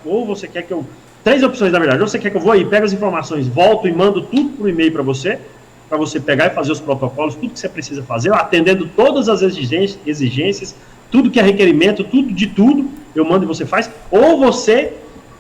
três opções na verdade, ou você quer que eu vou aí, pego as informações, volto e mando tudo por e-mail para você pegar e fazer os protocolos, tudo que você precisa fazer, atendendo todas as exigências, tudo que é requerimento, tudo, eu mando e você faz, ou você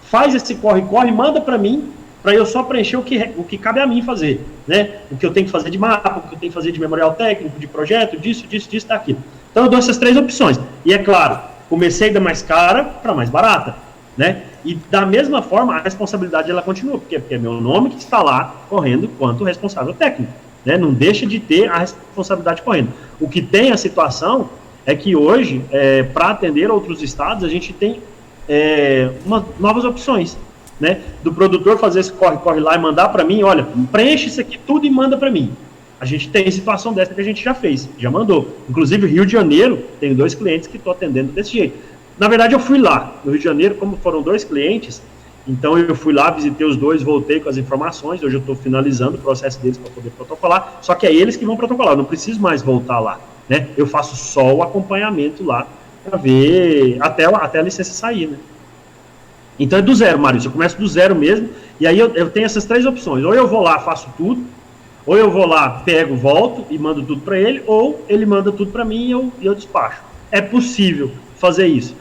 faz esse corre-corre, manda para mim, para eu só preencher o que cabe a mim fazer, né? O que eu tenho que fazer de mapa, o que eu tenho que fazer de memorial técnico, de projeto, disso, daquilo. Então eu dou essas três opções. E é claro, comecei da mais cara para mais barata, né? E da mesma forma, a responsabilidade ela continua, porque é meu nome que está lá correndo quanto responsável técnico, né? Não deixa de ter a responsabilidade correndo. O que tem a situação é que hoje, para atender outros estados, a gente tem novas opções, né? Do produtor fazer esse corre lá e mandar para mim, olha, preenche isso aqui tudo e manda para mim. A gente tem situação dessa que a gente já fez, já mandou. Inclusive, Rio de Janeiro, tenho 2 clientes que estou atendendo desse jeito. Na verdade, eu fui lá, no Rio de Janeiro, como foram 2 clientes, então eu fui lá, visitei os 2, voltei com as informações, hoje eu estou finalizando o processo deles para poder protocolar, só que é eles que vão protocolar, eu não preciso mais voltar lá, né? Eu faço só o acompanhamento lá, para ver, até a licença sair, né? Então é do zero, Maurício, eu começo do zero mesmo, e aí eu tenho essas 3 opções, ou eu vou lá, faço tudo, ou eu vou lá, pego, volto e mando tudo para ele, ou ele manda tudo para mim e eu despacho. É possível fazer isso.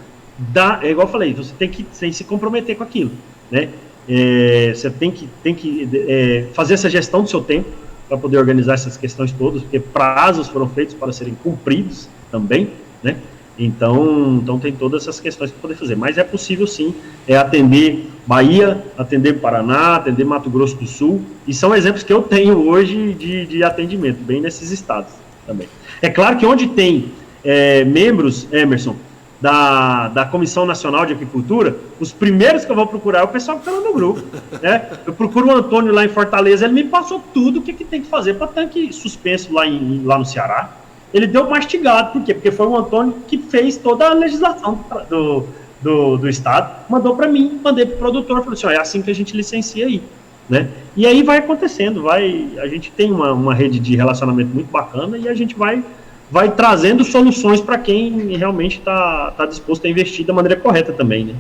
É igual eu falei, você tem que se comprometer com aquilo, né? Você tem que fazer essa gestão do seu tempo para poder organizar essas questões todas, porque prazos foram feitos para serem cumpridos também, né? Então tem todas essas questões para poder fazer. Mas é possível sim atender Bahia, atender Paraná, atender Mato Grosso do Sul, e são exemplos que eu tenho hoje de atendimento, bem nesses estados também. É claro que onde tem membros, Emerson, da Comissão Nacional de Agricultura, os primeiros que eu vou procurar é o pessoal que está no meu grupo, né? Eu procuro o Antônio lá em Fortaleza, ele me passou tudo o que tem que fazer para tanque suspenso lá no Ceará. Ele deu mastigado, por quê? Porque foi o Antônio que fez toda a legislação do estado, mandou para mim, mandei para o produtor, falou assim, é assim que a gente licencia aí, né? E aí vai acontecendo, a gente tem uma rede de relacionamento muito bacana e a gente vai trazendo soluções para quem realmente está disposto a investir da maneira correta também, né?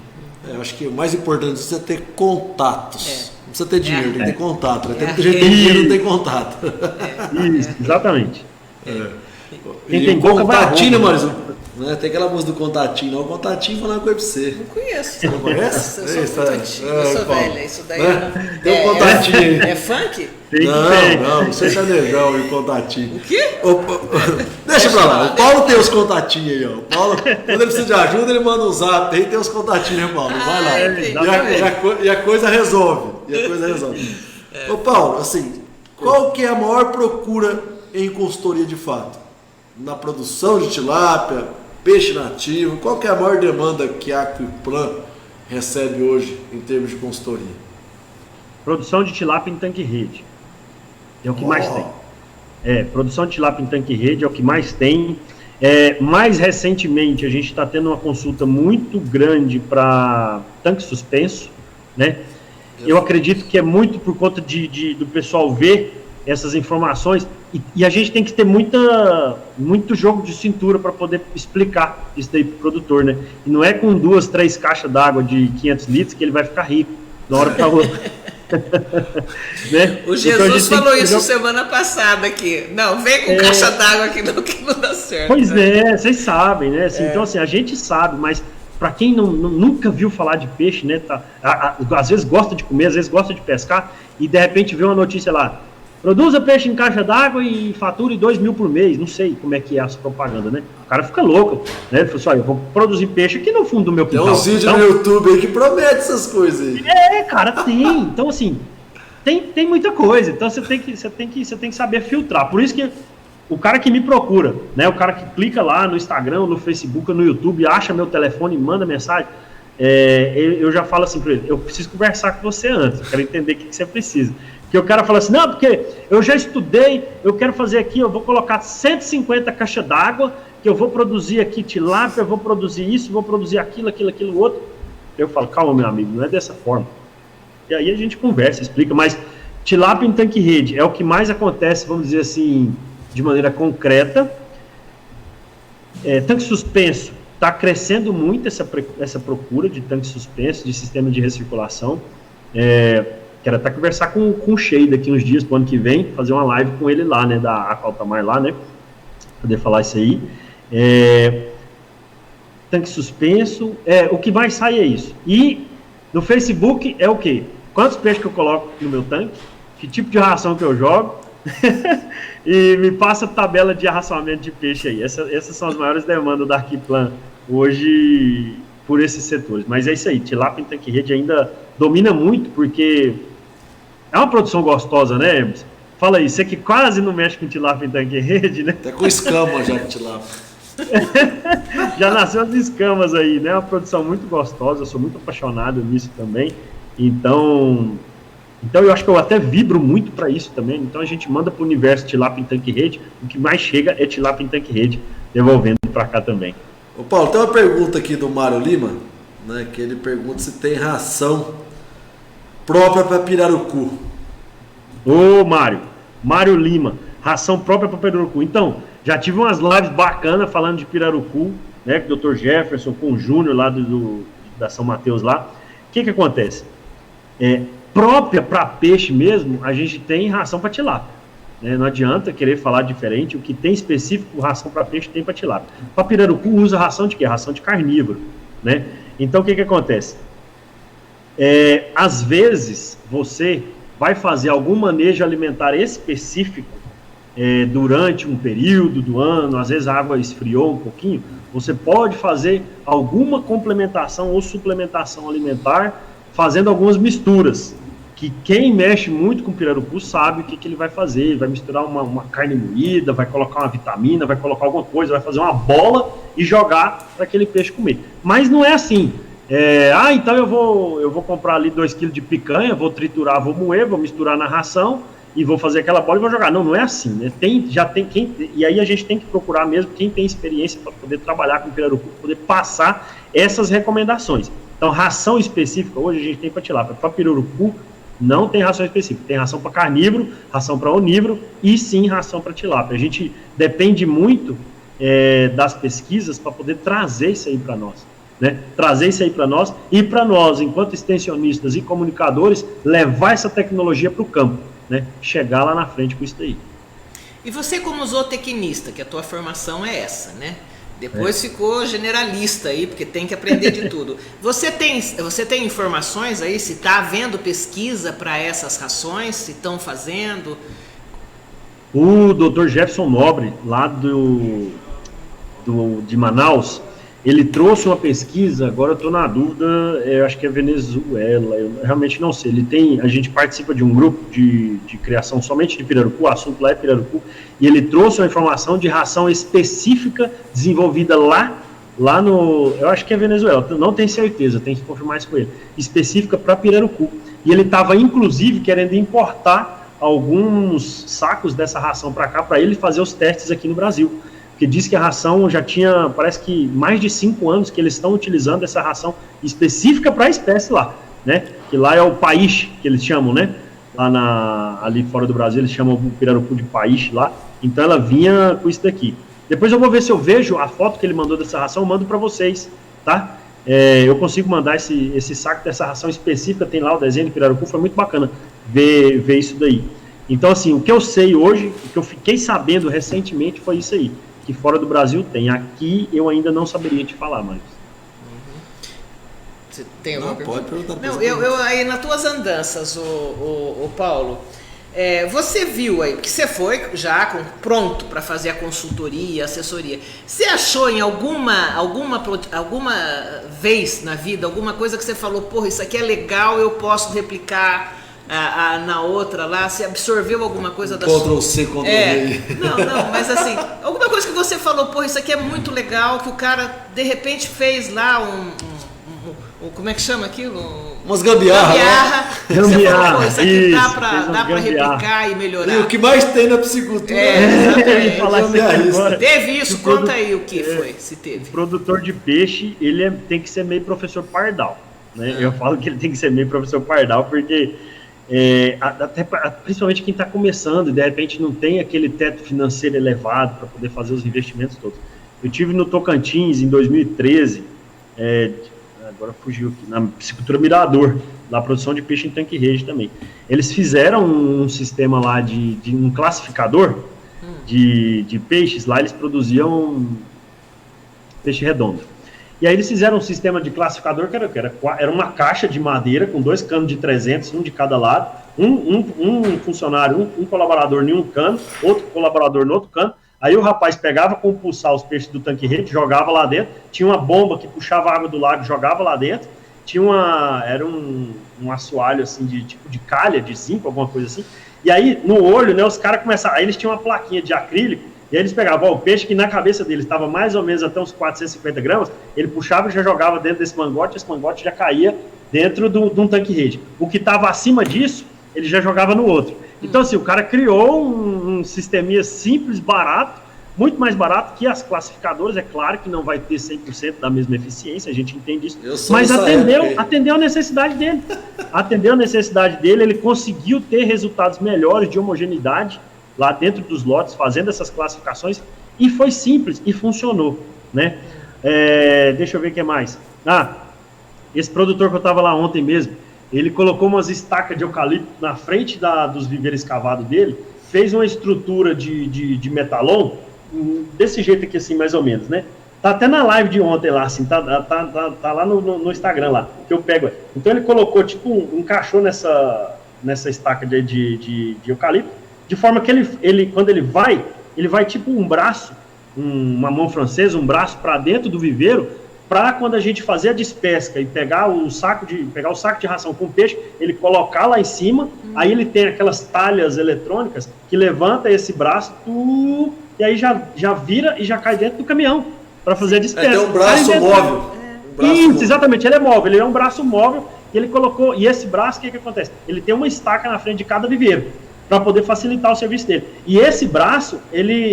Eu acho que o mais importante é você ter contatos. Não precisa ter dinheiro, tem que ter contato. Tem muita gente que tem dinheiro e não tem contato. Isso, exatamente. Quem tem contatinho, Maurício, né? Tem aquela música do contatinho, não. O contatinho falando com você. Não conheço. Você não conhece? Eu sou velha, isso daí não. Tem um contatinho aí. É funk? Não, você é negão e o contatinho. O quê? Deixa pra lá. O Paulo tem os contatinhos aí, ó. O Paulo, quando ele precisa de ajuda, ele manda um zap aí, tem os contatinhos, né, Paulo? Vai lá. E a coisa resolve. Ô, Paulo, assim, qual que é a maior procura em consultoria de fato? Na produção de tilápia, peixe nativo, qual que é a maior demanda que a Aquiplan recebe hoje em termos de consultoria? Produção de tilápia em tanque-rede. É o que mais tem. Produção de tilápia em tanque-rede é o que mais tem. Mais recentemente, a gente está tendo uma consulta muito grande para tanque suspenso, né? Eu acredito que é muito por conta do pessoal ver essas informações. E a gente tem que ter muito jogo de cintura para poder explicar isso daí pro produtor, né? E não é com 2, 3 caixas d'água de 500 litros que ele vai ficar rico de uma hora para outra. Né? O Jesus falou isso semana passada aqui. Não, vem com caixa d'água que não dá certo. Pois vocês sabem, né? Assim, então, assim, a gente sabe, mas para quem nunca viu falar de peixe, né? Às vezes gosta de comer, às vezes gosta de pescar, e de repente vê uma notícia lá: produza peixe em caixa d'água e fature 2 mil por mês. Não sei como é que é essa propaganda, né? O cara fica louco, né? Ele falou assim: olha, eu vou produzir peixe aqui no fundo do meu quintal. Tem uns vídeos no YouTube aí que promete essas coisas aí. Cara, tem. Então, assim, tem muita coisa. Então, você tem que saber filtrar. Por isso que o cara que me procura, né? O cara que clica lá no Instagram, no Facebook, no YouTube, acha meu telefone e manda mensagem, eu já falo assim para ele: eu preciso conversar com você antes, eu quero entender o que você precisa. Porque o cara fala assim: não, porque eu já estudei, eu quero fazer aqui, eu vou colocar 150 caixas d'água, que eu vou produzir aqui tilápia, eu vou produzir isso, vou produzir aquilo, outro. Eu falo: calma, meu amigo, não é dessa forma. E aí a gente conversa, explica, mas tilápia em tanque-rede é o que mais acontece, vamos dizer assim, de maneira concreta. Tanque suspenso, está crescendo muito essa procura de tanque suspenso, de sistema de recirculação. Quero até conversar com o Shea daqui uns dias, pro ano que vem, fazer uma live com ele lá, né, da Aqualtamar lá, né, poder falar isso aí. Tanque suspenso, o que mais sai é isso. E no Facebook é o quê? Quantos peixes que eu coloco no meu tanque, que tipo de ração que eu jogo, e me passa a tabela de arraçoamento de peixe aí. Essas são as maiores demandas da Arquiplan hoje por esses setores. Mas é isso aí, tilápia em tanque-rede ainda domina muito, porque é uma produção gostosa, né, Hermes? Fala aí, você que quase não mexe com tilápia em tanque-rede, né? Até com escama já de tilápia. Já nasceu as escamas aí, né? É uma produção muito gostosa, eu sou muito apaixonado nisso também. Então eu acho que eu até vibro muito para isso também. Então a gente manda para o universo tilápia em tanque-rede, o que mais chega é tilápia em tanque-rede, devolvendo para cá também. Ô Paulo, tem uma pergunta aqui do Mário Lima, né, que ele pergunta se tem ração própria para pirarucu. Ô Mário Lima, ração própria para pirarucu. Então, já tive umas lives bacanas falando de pirarucu, né, com o Dr. Jefferson, com o Júnior lá da São Mateus lá. O que acontece? Própria para peixe mesmo, a gente tem ração para tilápia. Não adianta querer falar diferente. O que tem específico, ração para peixe, tem para tilápia. Para pirarucu usa ração de quê? Ração de carnívoro, né? Então o que acontece? Às vezes você vai fazer algum manejo alimentar específico durante um período do ano, às vezes a água esfriou um pouquinho, você pode fazer alguma complementação ou suplementação alimentar fazendo algumas misturas, que quem mexe muito com pirarucu sabe o que ele vai fazer. Ele vai misturar uma carne moída, vai colocar uma vitamina, vai colocar alguma coisa, vai fazer uma bola e jogar para aquele peixe comer. Mas não é assim. Então eu vou comprar ali 2 kg de picanha, vou triturar, vou moer, vou misturar na ração e vou fazer aquela bola e vou jogar. Não é assim, né? E aí a gente tem que procurar mesmo quem tem experiência para poder trabalhar com pirarucu, para poder passar essas recomendações. Então, ração específica, hoje a gente tem para tilápia. Para pirarucu, não tem ração específica. Tem ração para carnívoro, ração para onívoro e sim ração para tilápia. A gente depende muito das pesquisas para poder trazer isso aí para nós. Né? Trazer isso aí para nós e para nós, enquanto extensionistas e comunicadores, levar essa tecnologia para o campo, né? Chegar lá na frente com isso daí. E você, como zootecnista, que a tua formação é essa, né? Depois ficou generalista aí, porque tem que aprender de tudo. Você tem informações aí, se está havendo pesquisa para essas rações, se estão fazendo? O Dr. Jefferson Nobre, lá de Manaus, ele trouxe uma pesquisa, agora eu estou na dúvida, eu acho que é Venezuela, eu realmente não sei. A gente participa de um grupo de criação somente de pirarucu, o assunto lá é pirarucu, e ele trouxe uma informação de ração específica desenvolvida lá no, eu acho que é Venezuela, não tenho certeza, tem que confirmar isso com ele, específica para pirarucu. E ele estava, inclusive, querendo importar alguns sacos dessa ração para cá, para ele fazer os testes aqui no Brasil. Porque diz que a ração já tinha, parece que mais de 5 anos que eles estão utilizando essa ração específica para a espécie lá, né? Que lá é o país que eles chamam, né? ali fora do Brasil, eles chamam o pirarucu de paixe lá, então ela vinha com isso daqui. Depois eu vou ver se eu vejo a foto que ele mandou dessa ração, eu mando para vocês, tá? Eu consigo mandar esse saco dessa ração específica, tem lá o desenho do pirarucu, foi muito bacana ver isso daí. Então, assim, o que eu sei hoje, o que eu fiquei sabendo recentemente foi isso aí, que fora do Brasil tem. Aqui eu ainda não saberia te falar, Marcos. Você tem alguma pergunta? Pode perguntar. Não, eu aí nas tuas andanças, o Paulo, você viu aí, que você foi já pronto para fazer a consultoria, a assessoria. Você achou em alguma vez na vida, alguma coisa que você falou, porra, isso aqui é legal, eu posso replicar na outra lá? Você absorveu alguma coisa da sua... Ctrl-C, Ctrl-V. Não, mas assim, alguma coisa que você falou, porra, isso aqui é muito legal, que o cara de repente fez lá como é que chama aquilo? Umas gambiarra. Você falou, pô, isso aqui dá pra replicar e melhorar. E o que mais tem na piscicultura exatamente. Teve isso? Conta aí o que foi, se teve. O produtor de peixe, ele tem que ser meio professor pardal, né? Eu falo que ele tem que ser meio professor pardal porque até principalmente quem está começando e de repente não tem aquele teto financeiro elevado para poder fazer os investimentos todos. Eu tive no Tocantins em 2013, agora fugiu aqui, na piscicultura Mirador, na produção de peixe em tanque-rede também. Eles fizeram um sistema lá de um classificador de peixes, lá eles produziam peixe redondo. E aí eles fizeram um sistema de classificador que era uma caixa de madeira com 2 canos de 300, um de cada lado, um funcionário, um colaborador em um cano, outro colaborador no outro cano. Aí o rapaz pegava com o pulsar os peixes do tanque-rede, jogava lá dentro, tinha uma bomba que puxava a água do lago, jogava lá dentro, era um assoalho assim, tipo de calha, de zinco, alguma coisa assim, e aí no olho, né, os caras começaram, aí eles tinham uma plaquinha de acrílico, e aí eles pegavam o peixe que na cabeça dele estava mais ou menos até uns 450 gramas, ele puxava e já jogava dentro desse mangote, esse mangote já caía dentro de um tanque-rede. O que estava acima disso, ele já jogava no outro. Então, assim, o cara criou um sisteminha simples, barato, muito mais barato que as classificadoras. É claro que não vai ter 100% da mesma eficiência, a gente entende isso, mas atendeu a necessidade dele. Atendeu a necessidade dele, ele conseguiu ter resultados melhores de homogeneidade lá dentro dos lotes, fazendo essas classificações, e foi simples, e funcionou, né? Deixa eu ver o que mais. Esse produtor que eu estava lá ontem mesmo, ele colocou umas estacas de eucalipto na frente dos viveiros escavados dele, fez uma estrutura de metalon, desse jeito aqui assim, mais ou menos, né? Tá até na live de ontem lá, assim, tá lá no Instagram lá, que eu pego. Então ele colocou, tipo, encaixou nessa estaca de eucalipto, de forma que ele quando ele vai tipo um braço, uma mão francesa, um braço para dentro do viveiro, para quando a gente fazer a despesca e pegar o saco de ração com peixe, ele colocar lá em cima, aí ele tem aquelas talhas eletrônicas que levanta esse braço, e aí já vira e já cai dentro do caminhão para fazer a despesca. Tem um braço móvel. Isso, exatamente, ele é móvel, ele é um braço móvel, e ele colocou, e esse braço, o que acontece? Ele tem uma estaca na frente de cada viveiro, para poder facilitar o serviço dele. E esse braço,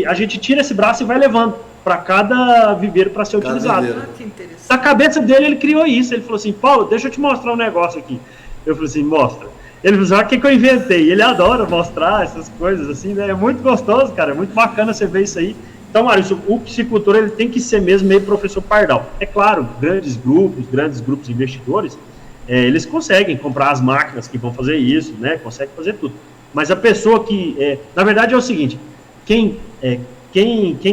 a gente tira esse braço e vai levando para cada viveiro para ser utilizado. Que interessante. Na cabeça dele, ele criou isso. Ele falou assim, Paulo, deixa eu te mostrar um negócio aqui. Eu falei assim, mostra. Ele falou assim, o que eu inventei? Ele adora mostrar essas coisas assim, né? É muito gostoso, cara. É muito bacana você ver isso aí. Então, Maurício, o piscicultor, ele tem que ser mesmo meio professor pardal. É claro, grandes grupos de investidores, eles conseguem comprar as máquinas que vão fazer isso, né? Conseguem fazer tudo. Mas a pessoa que... na verdade é o seguinte, quem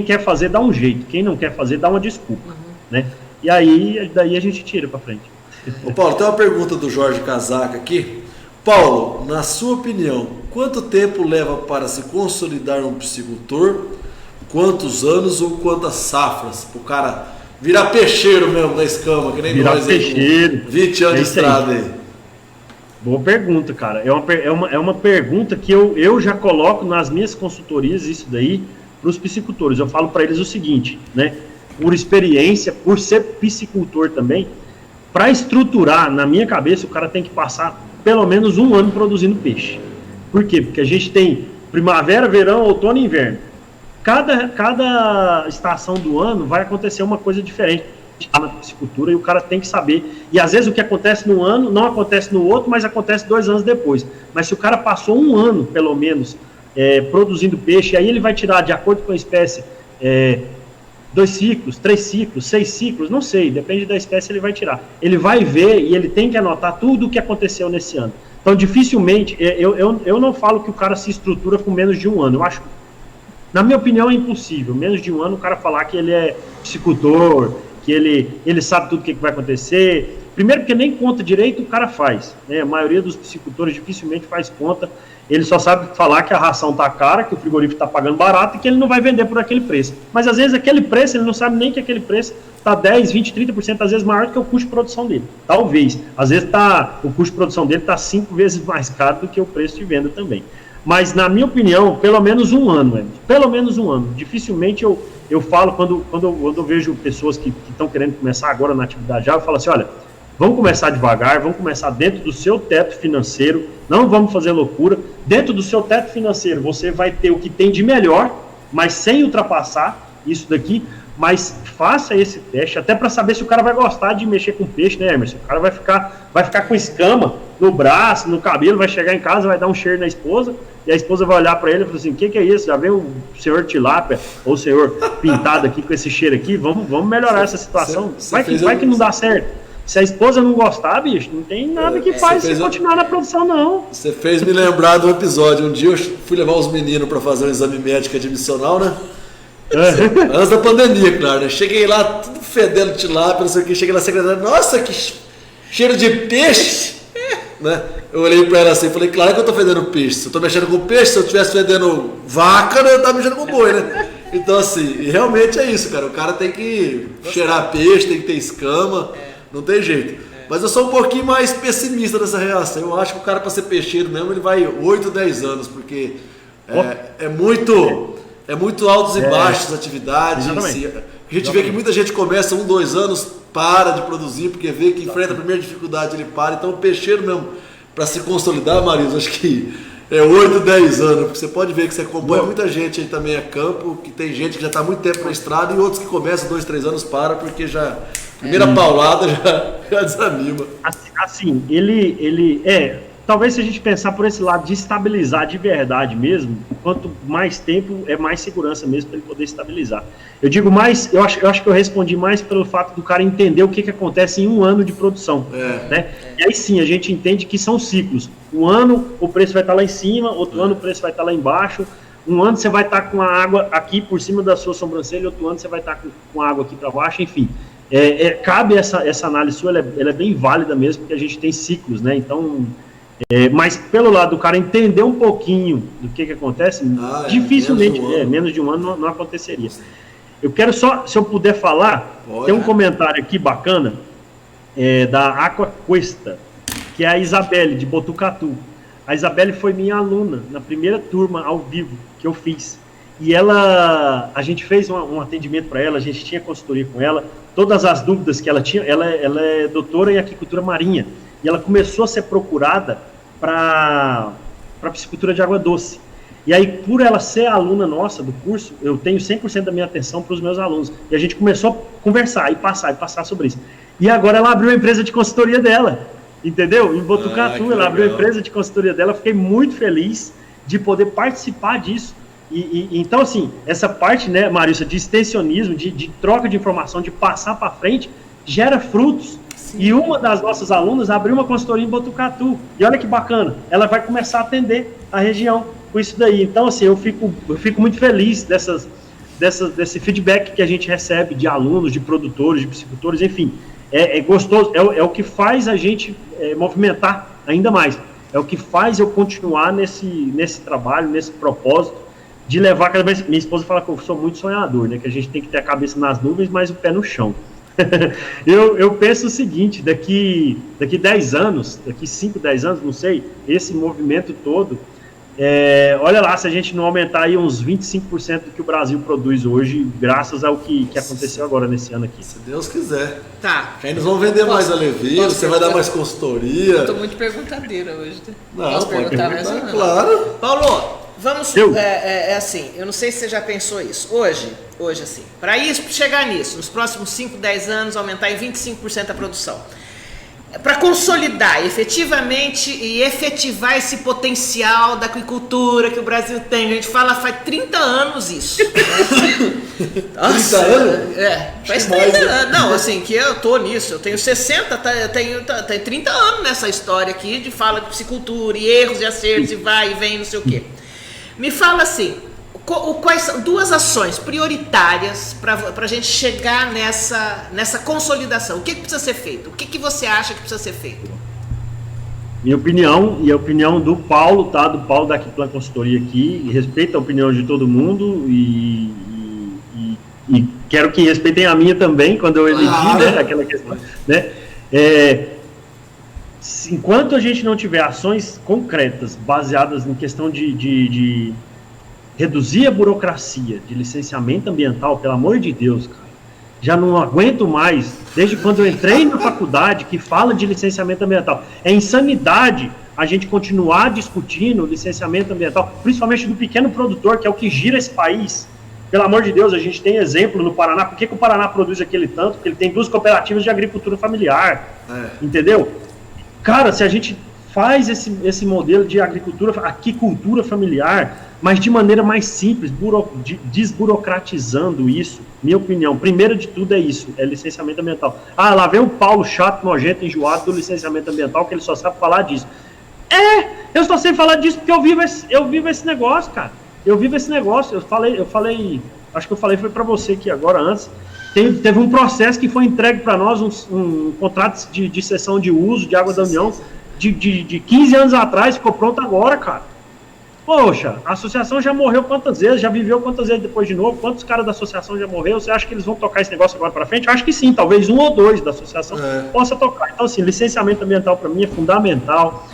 quer fazer dá um jeito, quem não quer fazer dá uma desculpa, né? E aí, daí a gente tira para frente. Ô Paulo, tem uma pergunta do Jorge Casaca aqui. Paulo, na sua opinião, quanto tempo leva para se consolidar um piscicultor? Quantos anos ou quantas safras? Para o cara virar peixeiro mesmo da escama, que nem virar nós peixeiro. Aí, 20 anos de estrada aí. Boa pergunta, cara. É uma pergunta que eu já coloco nas minhas consultorias, isso daí, para os piscicultores. Eu falo para eles o seguinte, né? Por experiência, por ser piscicultor também, para estruturar, na minha cabeça, o cara tem que passar pelo menos 1 ano produzindo peixe. Por quê? Porque a gente tem primavera, verão, outono e inverno. Cada estação do ano vai acontecer uma coisa diferente. está na piscicultura e o cara tem que saber. E às vezes o que acontece num ano não acontece no outro, mas acontece 2 anos depois. Mas se o cara passou 1 ano, pelo menos, produzindo peixe, aí ele vai tirar, de acordo com a espécie, 2 ciclos, 3 ciclos, 6 ciclos, não sei, depende da espécie, ele vai tirar. Ele vai ver e ele tem que anotar tudo o que aconteceu nesse ano. Então, dificilmente, eu não falo que o cara se estrutura com menos de 1 ano. Eu acho, na minha opinião, é impossível. Menos de 1 ano o cara falar que ele é piscicultor, que ele sabe tudo o que vai acontecer. Primeiro, porque nem conta direito o cara faz, né? A maioria dos piscicultores dificilmente faz conta. Ele só sabe falar que a ração está cara, que o frigorífico está pagando barato e que ele não vai vender por aquele preço. Mas às vezes aquele preço, ele não sabe nem que aquele preço está 10, 20, 30% às vezes maior do que o custo de produção dele. Talvez. Às vezes o custo de produção dele está 5 vezes mais caro do que o preço de venda também. Mas na minha opinião, pelo menos 1 ano, pelo menos 1 ano. Dificilmente eu falo, quando eu vejo pessoas que estão querendo começar agora na atividade já, eu falo assim, olha, vamos começar devagar, vamos começar dentro do seu teto financeiro, não vamos fazer loucura. Dentro do seu teto financeiro, você vai ter o que tem de melhor, mas sem ultrapassar isso daqui, mas faça esse teste, até para saber se o cara vai gostar de mexer com peixe, né, Emerson? O cara vai ficar com escama no braço, no cabelo, vai chegar em casa, vai dar um cheiro na esposa, e a esposa vai olhar para ele e falar assim, o que é isso? Já veio o senhor tilápia, ou o senhor pintado aqui com esse cheiro aqui, vamos melhorar essa situação, vai que não dá certo. Se a esposa não gostar, bicho, não tem nada que faz você continuar na produção, não. Você fez me lembrar do episódio. Um dia eu fui levar os meninos para fazer um exame médico admissional, né? Antes da pandemia, claro, né? Cheguei lá, tudo fedendo tilápia, não sei o que. Cheguei na secretária, nossa, que cheiro de peixe! Né? Eu olhei para ela assim e falei, claro que eu tô fedendo peixe. Se eu tô mexendo com peixe, se eu estivesse fedendo vaca, né, eu tava mexendo com boi, né? Então, assim, e realmente é isso, cara. O cara tem que cheirar peixe, tem que ter escama. Não tem jeito. Mas eu sou um pouquinho mais pessimista nessa reação. Eu acho que o cara, para ser peixeiro mesmo, ele vai 8, 10 anos, porque é muito altos e baixos a atividade. A gente vê que muita gente começa 1, 2 anos, para de produzir, porque vê que enfrenta a primeira dificuldade, ele para. Então o peixeiro mesmo, para se consolidar, Marisa, acho que é 8, 10 anos, porque você pode ver que você acompanha muita gente aí também a campo, que tem gente que já está há muito tempo na estrada e outros que começam 2, 3 anos para, porque já... Primeira paulada já desanima. Assim, ele talvez se a gente pensar por esse lado de estabilizar de verdade mesmo, quanto mais tempo, mais segurança mesmo para ele poder estabilizar. Eu digo mais, eu acho que eu respondi mais pelo fato do cara entender o que acontece em 1 ano de produção. Né? E aí sim, a gente entende que são ciclos. 1 ano o preço vai estar lá em cima, outro ano o preço vai estar lá embaixo. 1 ano você vai estar com a água aqui por cima da sua sobrancelha, outro ano você vai estar com a água aqui para baixo, enfim. Cabe essa análise sua, ela é bem válida mesmo, porque a gente tem ciclos, né? Então, mas pelo lado do cara entender um pouquinho do que acontece, dificilmente, menos de um ano não aconteceria. Eu quero só, se eu puder falar, tem um comentário aqui bacana, da Aquacuesta, que é a Isabelle, de Botucatu. A Isabelle foi minha aluna na primeira turma ao vivo que eu fiz. E a gente fez um atendimento para ela, a gente tinha consultoria com ela, todas as dúvidas que ela tinha, ela é doutora em aquicultura marinha, e ela começou a ser procurada para piscicultura de água doce. E aí, por ela ser aluna nossa do curso, eu tenho 100% da minha atenção para os meus alunos. E a gente começou a conversar e passar sobre isso. E agora ela abriu a empresa de consultoria dela, entendeu? Em Botucatu, ela abriu a empresa de consultoria dela, fiquei muito feliz de poder participar disso. Então, assim, essa parte, né, Marícia, de extensionismo, de troca de informação, de passar para frente, gera frutos. Sim. E uma das nossas alunas abriu uma consultoria em Botucatu. E olha que bacana, ela vai começar a atender a região com isso daí. Então, assim, eu fico muito feliz desse feedback que a gente recebe de alunos, de produtores, de piscicultores, enfim. É gostoso, é o que faz a gente movimentar ainda mais. É o que faz eu continuar nesse trabalho, nesse propósito, de levar cada vez... Minha esposa fala que eu sou muito sonhador, né? Que a gente tem que ter a cabeça nas nuvens, mas o pé no chão. eu penso o seguinte, daqui 10 anos, daqui 5, 10 anos, não sei, esse movimento todo, olha lá, se a gente não aumentar aí uns 25% do que o Brasil produz hoje, graças ao que aconteceu agora nesse ano aqui. Se Deus quiser. Tá. Que aí nós vamos vender mais alevias, você vai dar mais consultoria. Eu tô muito perguntadeira hoje. Não, posso perguntar mais ou não? Claro. Paulo, vamos, assim, eu não sei se você já pensou isso. Hoje assim, para chegar nisso, nos próximos 5, 10 anos, aumentar em 25% a produção. Para consolidar efetivamente e efetivar esse potencial da aquicultura que o Brasil tem. A gente fala faz 30 anos isso. Nossa, 30 anos? Faz 30 anos. Não, assim, que eu tô nisso. Eu tenho 60, tenho 30 anos nessa história aqui de fala de piscicultura e erros e acertos e vai e vem, não sei o quê. Me fala assim, quais são duas ações prioritárias para a gente chegar nessa consolidação? O que precisa ser feito? O que você acha que precisa ser feito? Minha opinião e a opinião do Paulo, tá? Do Paulo da Aquiplan Consultoria aqui, respeita a opinião de todo mundo e quero que respeitem a minha também quando eu elegi, né? Aquela questão, né? Enquanto a gente não tiver ações concretas baseadas em questão de reduzir a burocracia de licenciamento ambiental, pelo amor de Deus, cara, já não aguento mais, desde quando eu entrei na faculdade, que fala de licenciamento ambiental. É insanidade a gente continuar discutindo licenciamento ambiental, principalmente do pequeno produtor, que é o que gira esse país. Pelo amor de Deus, a gente tem exemplo no Paraná. Por que o Paraná produz aquele tanto? Porque ele tem 2 cooperativas de agricultura familiar, entendeu? Cara, se a gente faz esse modelo de aquicultura familiar, mas de maneira mais simples, desburocratizando isso, minha opinião, primeiro de tudo é isso, é licenciamento ambiental. Lá vem o Paulo chato, nojento, enjoado do licenciamento ambiental, que ele só sabe falar disso. Eu só sei falar disso porque eu vivo esse negócio, cara. Eu vivo esse negócio, eu falei, acho que eu falei, foi para você aqui agora, antes, teve um processo que foi entregue para nós, um contrato de cessão de uso de água da União, de 15 anos atrás, ficou pronto agora, cara. Poxa, a associação já morreu quantas vezes, já viveu quantas vezes depois de novo, quantos caras da associação já morreu, você acha que eles vão tocar esse negócio agora para frente? Eu acho que sim, talvez 1 ou 2 da associação possa tocar. Então, assim, licenciamento ambiental para mim é fundamental.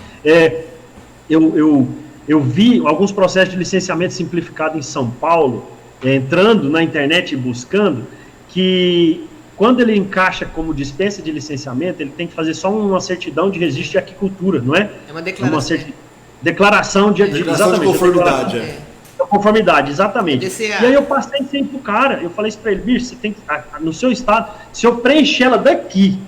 Eu vi alguns processos de licenciamento simplificado em São Paulo, entrando na internet e buscando, que quando ele encaixa como dispensa de licenciamento, ele tem que fazer só uma certidão de registro de aquicultura, não é? É uma declaração. Declaração de conformidade. Conformidade, exatamente. E aí eu passei sempre pro cara, eu falei isso para ele, bicho, você tem que, no seu estado, se eu preencher ela daqui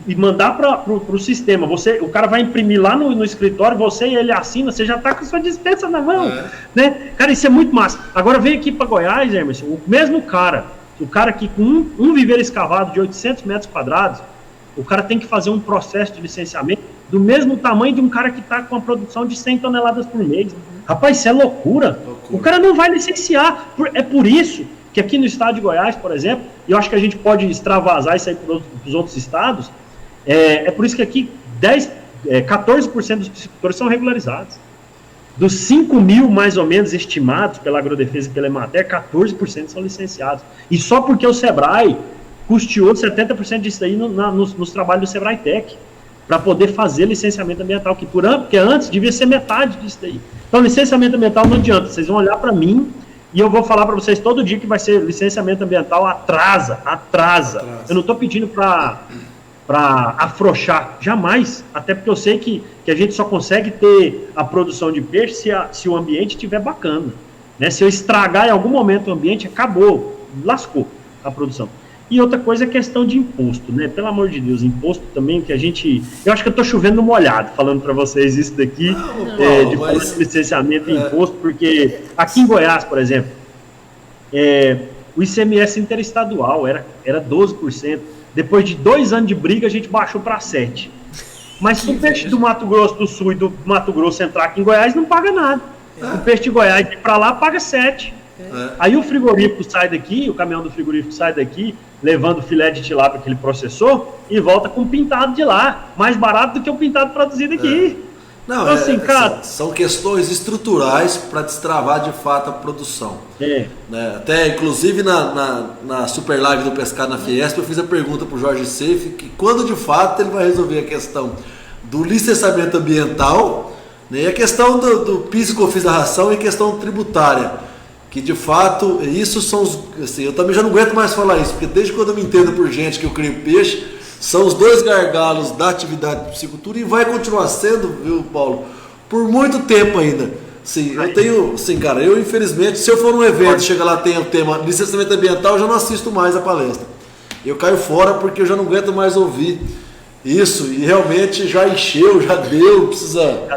e mandar pro sistema, o cara vai imprimir lá no escritório, você e ele assina, você já tá com a sua dispensa na mão, né? Cara, isso é muito massa. Agora vem aqui para Goiás, Emerson, o mesmo cara, o cara que com um viveiro escavado de 800 metros quadrados, o cara tem que fazer um processo de licenciamento do mesmo tamanho de um cara que está com a produção de 100 toneladas por mês. Rapaz, isso é loucura. O cara não vai licenciar. É por isso que aqui no estado de Goiás, por exemplo, e eu acho que a gente pode extravasar isso aí para os outros estados, é por isso que aqui 14% dos piscicultores são regularizados. Dos 5 mil, mais ou menos, estimados pela Agrodefesa e pela Emater, 14% são licenciados. E só porque o Sebrae custeou 70% disso aí nos trabalhos do Sebrae Tech, para poder fazer licenciamento ambiental, porque antes devia ser metade disso daí. Então, licenciamento ambiental não adianta, vocês vão olhar para mim e eu vou falar para vocês todo dia que vai ser licenciamento ambiental atrasa. Eu não estou pedindo para afrouxar, jamais, até porque eu sei que a gente só consegue ter a produção de peixe se o ambiente estiver bacana, né? Se eu estragar em algum momento o ambiente, acabou, lascou a produção. E outra coisa é questão de imposto, né? Pelo amor de Deus, imposto também que a gente... Eu acho que eu estou chovendo no molhado falando para vocês isso daqui, de licenciamento e imposto, porque aqui em Goiás, por exemplo, o ICMS interestadual era 12%. Depois de 2 anos de briga, a gente baixou para 7%. Mas se o peixe do Mato Grosso do Sul e do Mato Grosso entrar aqui em Goiás, não paga nada. O peixe de Goiás ir para lá paga 7%. Aí o frigorífico sai daqui, o caminhão do frigorífico sai daqui, levando o filé de tilápia que ele processou e volta com o pintado de lá, mais barato do que o pintado produzido aqui. Não, então, assim, cara, são questões estruturais para destravar de fato a produção. Né? Até, inclusive, na Super Live do Pescado na Fiesp, eu fiz a pergunta para o Jorge Seife que quando de fato ele vai resolver a questão do licenciamento ambiental, né, e a questão do PIS e COFINS da ração e a questão tributária. Que de fato, isso são os. Assim, eu também já não aguento mais falar isso, porque desde quando eu me entendo por gente que eu crio peixe, são os 2 gargalos da atividade de piscicultura e vai continuar sendo, viu, Paulo, por muito tempo ainda. Sim, eu tenho. Sim, cara, eu infelizmente, se eu for num evento, chega lá, tem o tema licenciamento ambiental, eu já não assisto mais a palestra. Eu caio fora porque eu já não aguento mais ouvir isso. E realmente já encheu, já deu, precisa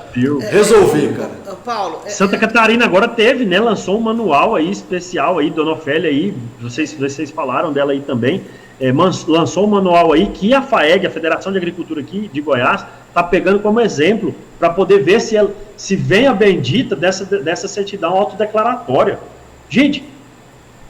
resolver, cara. Paulo, Santa Catarina agora teve, né? Lançou um manual aí especial aí, Dona Ofélia aí, vocês falaram dela aí também. Lançou um manual aí que a FAEG, a Federação de Agricultura aqui de Goiás, está pegando como exemplo para poder ver se vem a bendita dessa certidão autodeclaratória. Gente,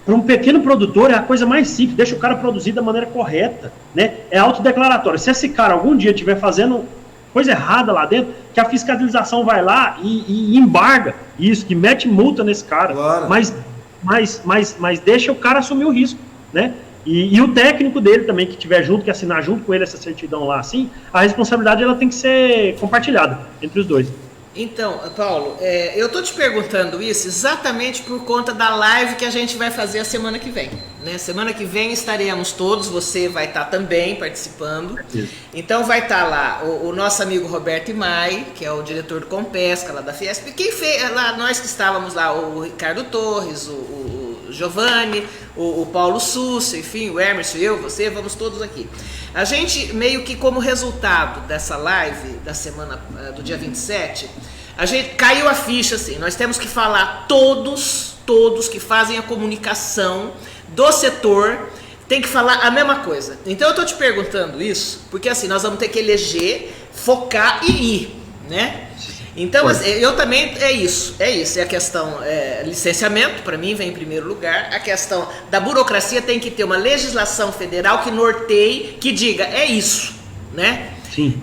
para um pequeno produtor é a coisa mais simples, deixa o cara produzir da maneira correta, né? É autodeclaratório. Se esse cara algum dia estiver fazendo coisa errada lá dentro, que a fiscalização vai lá e embarga isso, que mete multa nesse cara, claro. mas deixa o cara assumir o risco, né? E o técnico dele também, que tiver junto, que assinar junto com ele essa certidão lá, assim, a responsabilidade ela tem que ser compartilhada entre os dois. Então, Paulo, eu tô te perguntando isso exatamente por conta da live que a gente vai fazer a semana que vem, né? Semana que vem estaremos todos, você vai estar também participando. Isso. Então vai estar lá o nosso amigo Roberto Imai, que é o diretor do Compesca lá da Fiesp, quem fez lá, nós que estávamos lá, o Ricardo Torres, o Giovanni, o Paulo Sussa, enfim, o Emerson, eu, você, vamos todos aqui. A gente, meio que como resultado dessa live da semana do dia 27, a gente caiu a ficha assim, nós temos que falar todos que fazem a comunicação do setor, tem que falar a mesma coisa. Então eu tô te perguntando isso, porque assim, nós vamos ter que eleger, focar e ir, né? Então, eu também, é isso, é a questão, licenciamento, para mim, vem em primeiro lugar, a questão da burocracia tem que ter uma legislação federal que norteie, que diga, é isso, né? Sim.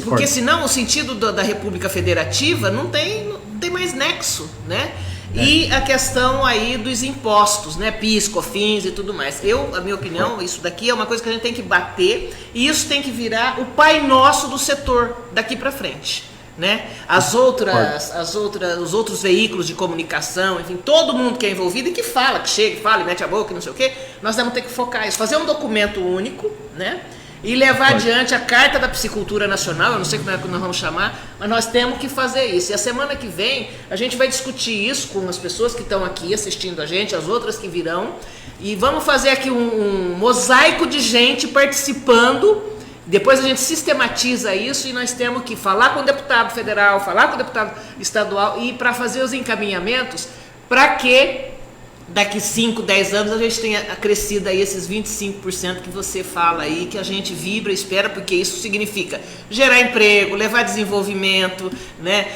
Porque senão o sentido da República Federativa não tem mais nexo, né? E a questão aí dos impostos, né? PIS, COFINS e tudo mais. A minha opinião, isso daqui é uma coisa que a gente tem que bater e isso tem que virar o pai nosso do setor daqui para frente. Né? Os outros veículos de comunicação, enfim, todo mundo que é envolvido e que fala, que chega, fala e mete a boca e não sei o quê, nós vamos ter que focar isso, fazer um documento único, né? E levar adiante a Carta da Piscicultura Nacional, eu não sei como é que nós vamos chamar, mas nós temos que fazer isso. E a semana que vem a gente vai discutir isso com as pessoas que estão aqui assistindo a gente, as outras que virão, e vamos fazer aqui um mosaico de gente participando. Depois a gente sistematiza isso e nós temos que falar com o deputado federal, falar com o deputado estadual e para fazer os encaminhamentos para que daqui 5, 10 anos a gente tenha crescido aí esses 25% que você fala aí, que a gente vibra e espera, porque isso significa gerar emprego, levar desenvolvimento, né?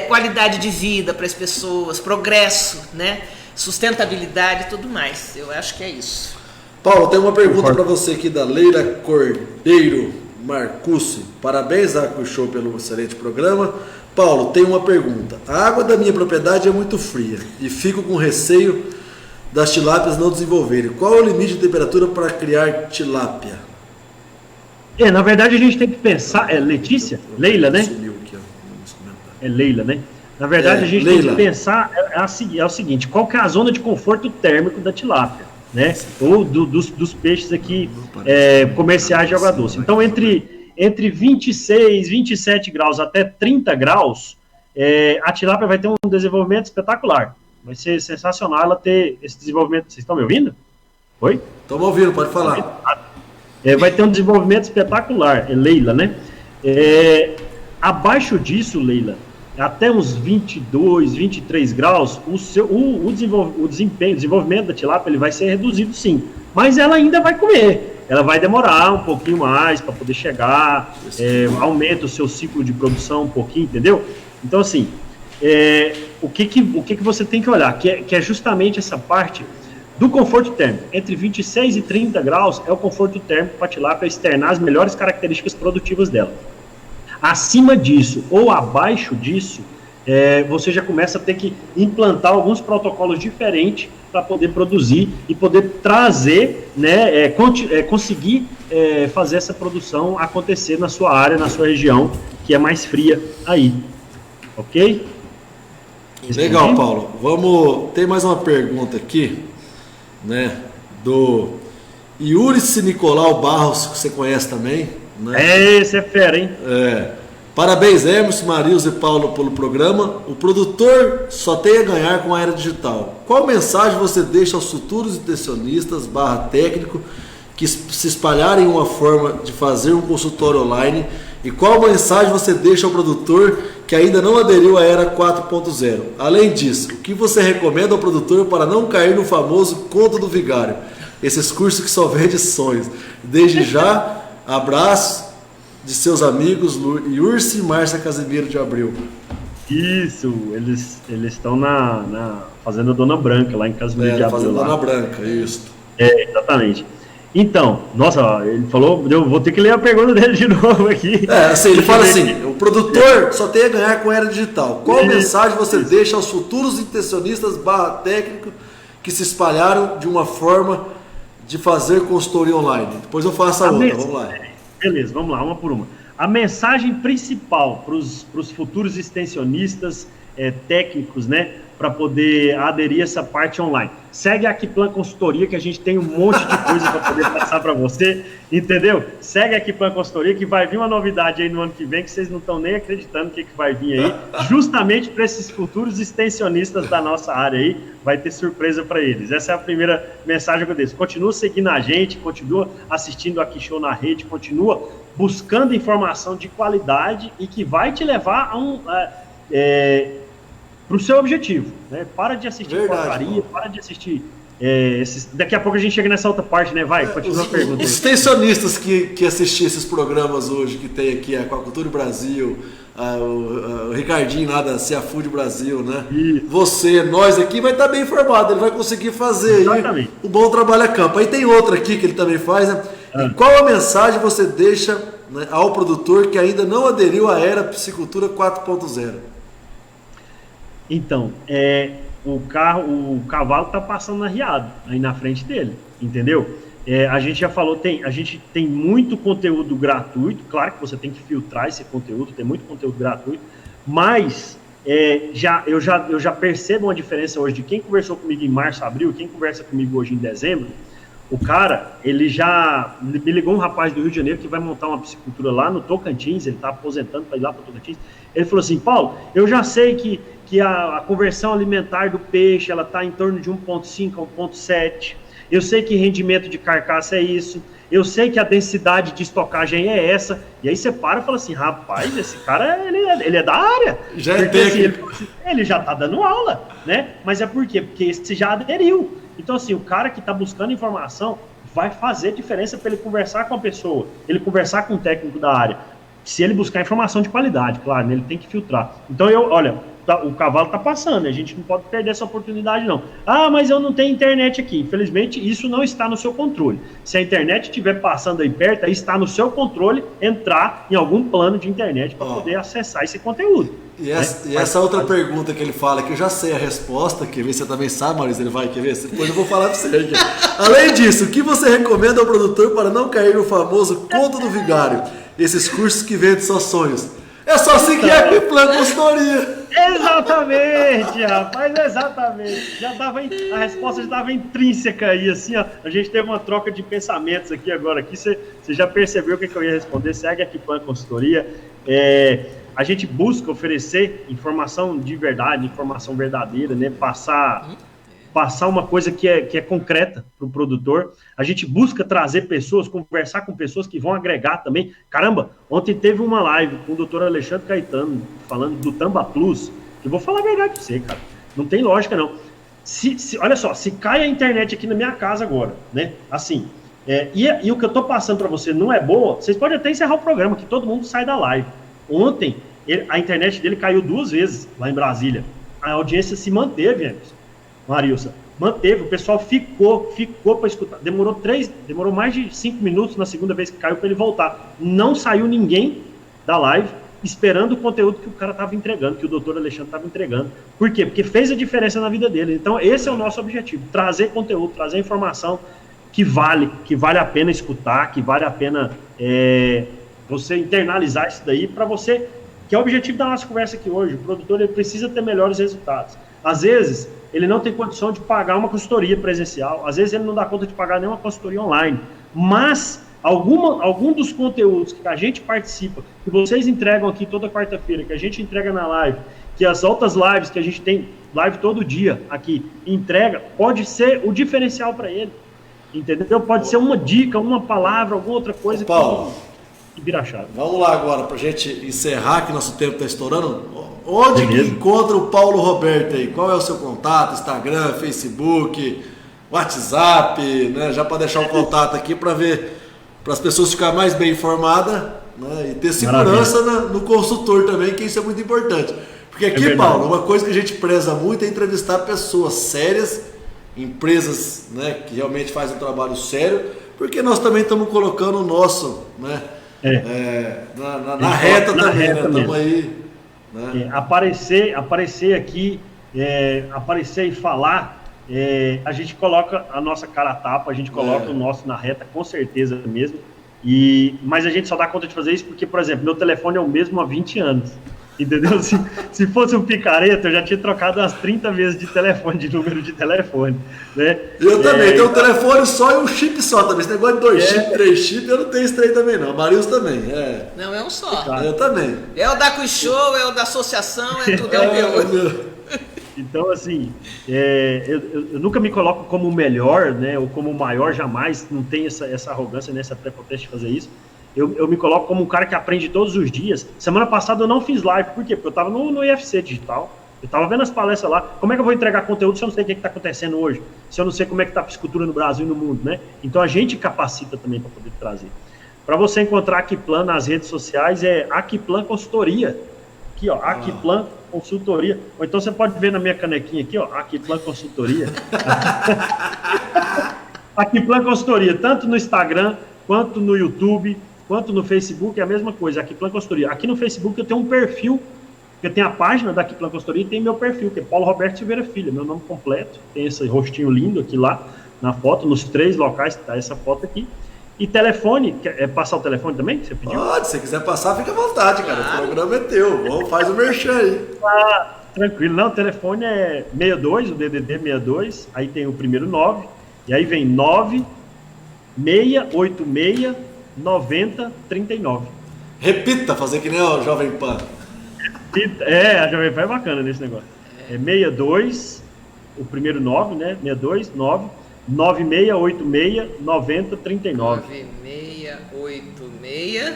Qualidade de vida para as pessoas, progresso, né? Sustentabilidade e tudo mais. Eu acho que é isso. Paulo, tem uma pergunta para você aqui da Leila Cordeiro Marcucci. Parabéns, AquaShow, pelo excelente programa. Paulo, tem uma pergunta. A água da minha propriedade é muito fria e fico com receio das tilápias não desenvolverem. Qual é o limite de temperatura para criar tilápia? Na verdade a gente tem que pensar... Letícia? Leila, né? Leila, né? Na verdade a gente tem que pensar é o seguinte, qual que é a zona de conforto térmico da tilápia? Né? Ou dos peixes aqui comerciais de água doce. Então, entre 26, 27 graus até 30 graus, a tilápia vai ter um desenvolvimento espetacular. Vai ser sensacional ela ter esse desenvolvimento. Vocês estão me ouvindo? Oi? Estamos ouvindo, pode falar. Vai ter um desenvolvimento espetacular, Leila, né? Abaixo disso, Leila, até uns 22, 23 graus, o desenvolvimento da tilápia ele vai ser reduzido sim, mas ela ainda vai comer, ela vai demorar um pouquinho mais para poder chegar, aumenta o seu ciclo de produção um pouquinho, entendeu? Então assim, o que você tem que olhar, que é justamente essa parte do conforto térmico, entre 26 e 30 graus é o conforto térmico para a tilápia externar as melhores características produtivas dela. Acima disso ou abaixo disso, você já começa a ter que implantar alguns protocolos diferentes para poder produzir e poder trazer, né, conseguir fazer essa produção acontecer na sua área, na sua região, que é mais fria aí. Ok? Legal, Paulo. Tem mais uma pergunta aqui, né, do Yurici Nicolau Barros, que você conhece também. Né? Esse é fera, hein? Parabéns, Emerson, Marilson e Paulo, pelo programa. O produtor só tem a ganhar com a era digital. Qual mensagem você deixa aos futuros intencionistas / técnico que se espalharem uma forma de fazer um consultório online? E qual mensagem você deixa ao produtor que ainda não aderiu à era 4.0? Além disso, o que você recomenda ao produtor para não cair no famoso conto do vigário? Esses cursos que só vendem sonhos. Desde já, abraço de seus amigos Yursi e Márcia Casimiro de Abril. Isso, eles estão na Fazenda Dona Branca, lá em Casimiro de Abril. Fazenda Dona Branca, isso. Exatamente. Então, nossa, ele falou, eu vou ter que ler a pergunta dele de novo aqui. Assim, ele fala assim, o produtor só tem a ganhar com a era digital. Qual mensagem você deixa aos futuros intencionistas / técnicos que se espalharam de uma forma de fazer consultoria online? Depois eu faço a outra, vamos lá. Beleza, vamos lá, uma por uma. A mensagem principal para os futuros extensionistas técnicos, né, para poder aderir a essa parte online. Segue a Aquiplan Consultoria, que a gente tem um monte de coisa para poder passar para você, entendeu? Segue a Aquiplan Consultoria, que vai vir uma novidade aí no ano que vem, que vocês não estão nem acreditando o que vai vir aí, justamente para esses futuros extensionistas da nossa área aí, vai ter surpresa para eles. Essa é a primeira mensagem que eu deixo. Continua seguindo a gente, continua assistindo Aqui Show na rede, continua buscando informação de qualidade e que vai te levar a para o seu objetivo, né? Para de assistir porcaria, para de assistir daqui a pouco a gente chega nessa outra parte, né? Vai, continua a pergunta. Os extensionistas que assistiram esses programas hoje, que tem aqui a Aquacultura Brasil, o Ricardinho lá da Sea Food Brasil, né? Isso. Você, nós aqui, vai estar bem informado, ele vai conseguir fazer aí o bom trabalho a campo. Aí tem outra aqui que ele também faz, né? E qual a mensagem você deixa, né, ao produtor que ainda não aderiu à era piscicultura 4.0? Então, o cavalo está passando na riada, aí na frente dele, entendeu? A gente já falou, a gente tem muito conteúdo gratuito, claro que você tem que filtrar esse conteúdo, tem muito conteúdo gratuito, mas eu já percebo uma diferença hoje de quem conversou comigo em março, abril, quem conversa comigo hoje em dezembro. O cara, ele já me ligou, um rapaz do Rio de Janeiro que vai montar uma piscicultura lá no Tocantins, ele está aposentando para ir lá para o Tocantins. Ele falou assim: Paulo, eu já sei que a conversão alimentar do peixe, ela está em torno de 1.5 a 1.7, eu sei que rendimento de carcaça é isso, eu sei que a densidade de estocagem é essa, e aí você para e fala assim: rapaz, esse cara, ele é da área, já porque, assim, ele já está dando aula, né? Mas é por quê? Porque esse já aderiu. Então, assim, o cara que está buscando informação vai fazer diferença para ele conversar com a pessoa, ele conversar com o técnico da área. Se ele buscar informação de qualidade, claro, né, ele tem que filtrar. Então, olha, o cavalo está passando, a gente não pode perder essa oportunidade, não. Ah, mas eu não tenho internet aqui. Infelizmente, isso não está no seu controle. Se a internet estiver passando aí perto, aí está no seu controle entrar em algum plano de internet para poder acessar esse conteúdo. E essa outra pergunta que ele fala, que eu já sei a resposta, quer ver? Você também sabe, Maurício, ele vai, quer ver? Depois eu vou falar para você. Além disso, o que você recomenda ao produtor para não cair no famoso conto do vigário? Esses cursos que vendem só sonhos. É só seguir aqui Plano Consultoria. Exatamente, rapaz, exatamente. A resposta já estava intrínseca aí, assim, ó. A gente teve uma troca de pensamentos aqui agora. Aqui você já percebeu o que eu ia responder. Segue aqui Plano Consultoria. A gente busca oferecer informação de verdade, informação verdadeira, né? Passar uma coisa que é concreta para o produtor. A gente busca trazer pessoas, conversar com pessoas que vão agregar também. Caramba, ontem teve uma live com o doutor Alexandre Caetano, falando do Tamba Plus. Eu vou falar a verdade para você, cara. Não tem lógica, não. Olha só, se cai a internet aqui na minha casa agora, né? Assim, e o que eu estou passando para você não é boa, vocês podem até encerrar o programa, que todo mundo sai da live. Ontem, a internet dele caiu 2 vezes lá em Brasília. A audiência se manteve, Emerson. Marilson, manteve, o pessoal ficou para escutar, demorou mais de 5 minutos na segunda vez que caiu para ele voltar, não saiu ninguém da live esperando o conteúdo que o cara estava entregando, que o doutor Alexandre estava entregando. Por quê? Porque fez a diferença na vida dele. Então esse é o nosso objetivo, trazer conteúdo, trazer informação que vale a pena escutar, que vale a pena você internalizar isso daí para você, que é o objetivo da nossa conversa aqui hoje. O produtor, ele precisa ter melhores resultados. Às vezes ele não tem condição de pagar uma consultoria presencial, às vezes ele não dá conta de pagar nenhuma consultoria online, mas algum dos conteúdos que a gente participa, que vocês entregam aqui toda quarta-feira, que a gente entrega na live, que as outras lives que a gente tem, live todo dia aqui, entrega, pode ser o diferencial para ele. Entendeu? Pode ser uma dica, uma palavra, alguma outra coisa que vira a chave. Vamos lá agora, para a gente encerrar, que nosso tempo está estourando. Onde que encontra o Paulo Roberto aí? Qual é o seu contato? Instagram, Facebook, WhatsApp, né? Já para deixar o contato aqui para ver, para as pessoas ficarem mais bem informadas, né? E ter segurança no consultor também, que isso é muito importante. Porque aqui, Paulo, uma coisa que a gente preza muito é entrevistar pessoas sérias, empresas, né, que realmente fazem um trabalho sério, porque nós também estamos colocando o nosso, né, na reta também, né? Estamos aí, né? Aparecer aqui, aparecer e falar, a gente coloca a nossa cara a tapa, a gente coloca o nosso na reta, com certeza mesmo, mas a gente só dá conta de fazer isso porque, por exemplo, meu telefone é o mesmo há 20 anos. Entendeu? Se fosse um picareta, eu já tinha trocado umas 30 vezes de número de telefone, né? Eu também, tenho um telefone só e um chip só também. Esse negócio de 2 chips, 3 chips, eu não tenho esse trem também não. Marilson também, Não, é um só. Eu também. É o da Quichou, é o da associação, é tudo o meu. Então, assim, eu nunca me coloco como o melhor, né? Ou como o maior, jamais. Não tenho essa arrogância, essa prepotência de fazer isso. Eu me coloco como um cara que aprende todos os dias. Semana passada eu não fiz live, por quê? Porque eu estava no IFC Digital, eu estava vendo as palestras lá. Como é que eu vou entregar conteúdo se eu não sei o que está acontecendo hoje? Se eu não sei como é que está a piscicultura no Brasil e no mundo, né? Então a gente capacita também para poder trazer. Para você encontrar a Aquiplan nas redes sociais, é Aquiplan Consultoria. Aqui, ó, Aquiplan Consultoria. Ou então você pode ver na minha canequinha aqui, ó, Aquiplan Consultoria. Aquiplan Consultoria, tanto no Instagram, quanto no YouTube, quanto no Facebook, é a mesma coisa, Aquiplan Consultoria. Aqui no Facebook eu tenho um perfil, eu tenho a página da Aquiplan Consultoria e tem meu perfil, que é Paulo Roberto Silveira Filho, meu nome completo, tem esse rostinho lindo aqui lá, na foto, nos 3 locais tá essa foto aqui. E telefone, passar o telefone também, que você pediu? Pode, se você quiser passar, fica à vontade, cara, o programa é teu, faz o merchan aí. Tranquilo, não, o telefone é 62, o DDD 62, aí tem o primeiro 9, e aí vem 686 90 39. Repita, fazer que nem o Jovem Pan. A Jovem Pan é bacana nesse negócio. É 62, o primeiro 9, né? 62, 9, 9686 90 39. 9686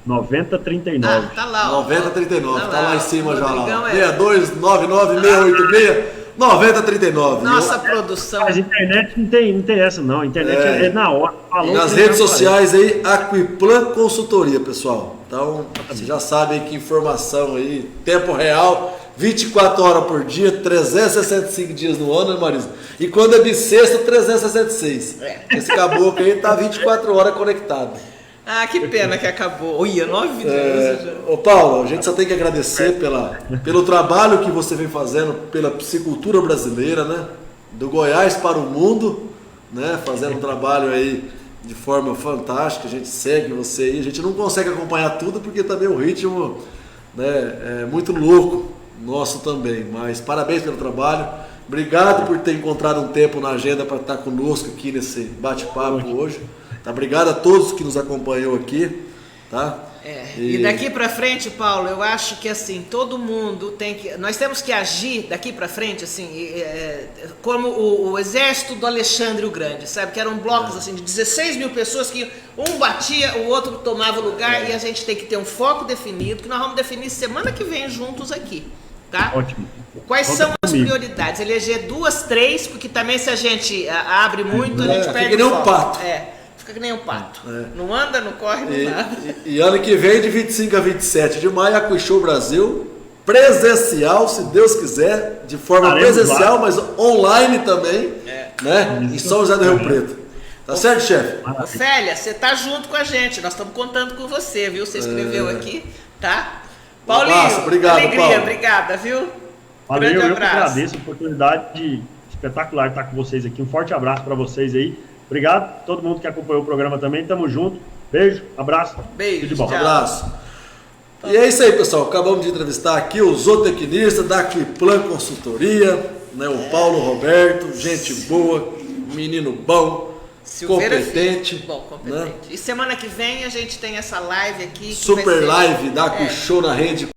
90 39. Tá lá. 90 39, tá lá em cima já lá. 62 99 686 9039. Nossa produção. Mas internet não tem essa não, a internet é na hora. Falou, nas redes sociais aí, Aquiplan Consultoria, pessoal. Então, vocês já sabem que informação aí, tempo real, 24 horas por dia, 365 dias no ano, né, Marisa? E quando é bissexto, 366. Esse caboclo aí tá 24 horas conectado. Ah, que pena que acabou. Olha, 9 dias. Ô Paulo, a gente só tem que agradecer pelo trabalho que você vem fazendo pela piscicultura brasileira, né? Do Goiás para o mundo, né? Fazendo um trabalho aí de forma fantástica. A gente segue você aí. A gente não consegue acompanhar tudo porque também o ritmo, né, é muito louco nosso também. Mas parabéns pelo trabalho. Obrigado por ter encontrado um tempo na agenda para estar conosco aqui nesse bate-papo hoje. Tá, obrigado a todos que nos acompanhou aqui, tá? E daqui para frente, Paulo, eu acho que assim, todo mundo tem que... Nós temos que agir daqui para frente, assim, como o exército do Alexandre o Grande, sabe? Que eram blocos assim, de 16 mil pessoas que um batia, o outro tomava o lugar e a gente tem que ter um foco definido, que nós vamos definir semana que vem juntos aqui, tá? Ótimo. Quais são as prioridades? Eleger 2, 3, porque também se a gente abre muito, a gente perde que nem o foco. Um pato. Fica que nem um pato. Não anda, não corre, não nada. E ano que vem, de 25 a 27 de maio, Aquishow Brasil, presencial, se Deus quiser, de forma presencial, mas online também, né? Em São José do Rio Preto. Tá certo, chefe? Ofélia, você tá junto com a gente, nós estamos contando com você, viu? Você escreveu aqui, tá? Paulinho, abraço, obrigado, alegria, Paulo. Obrigada, viu? Valeu, Grande eu abraço. que agradeço a oportunidade espetacular de estar com vocês aqui. Um forte abraço para vocês aí. Obrigado, todo mundo que acompanhou o programa também. Tamo junto. Beijo, abraço. Beijo, tudo de bom. tchau. Abraço. E é isso aí, pessoal. Acabamos de entrevistar aqui o zootecnista da Aquiplan Consultoria, né? O Paulo Roberto, gente boa, menino bom, Silveira competente. Filho. Bom, competente. Né? E semana que vem a gente tem essa live aqui. Super live da Show na Rede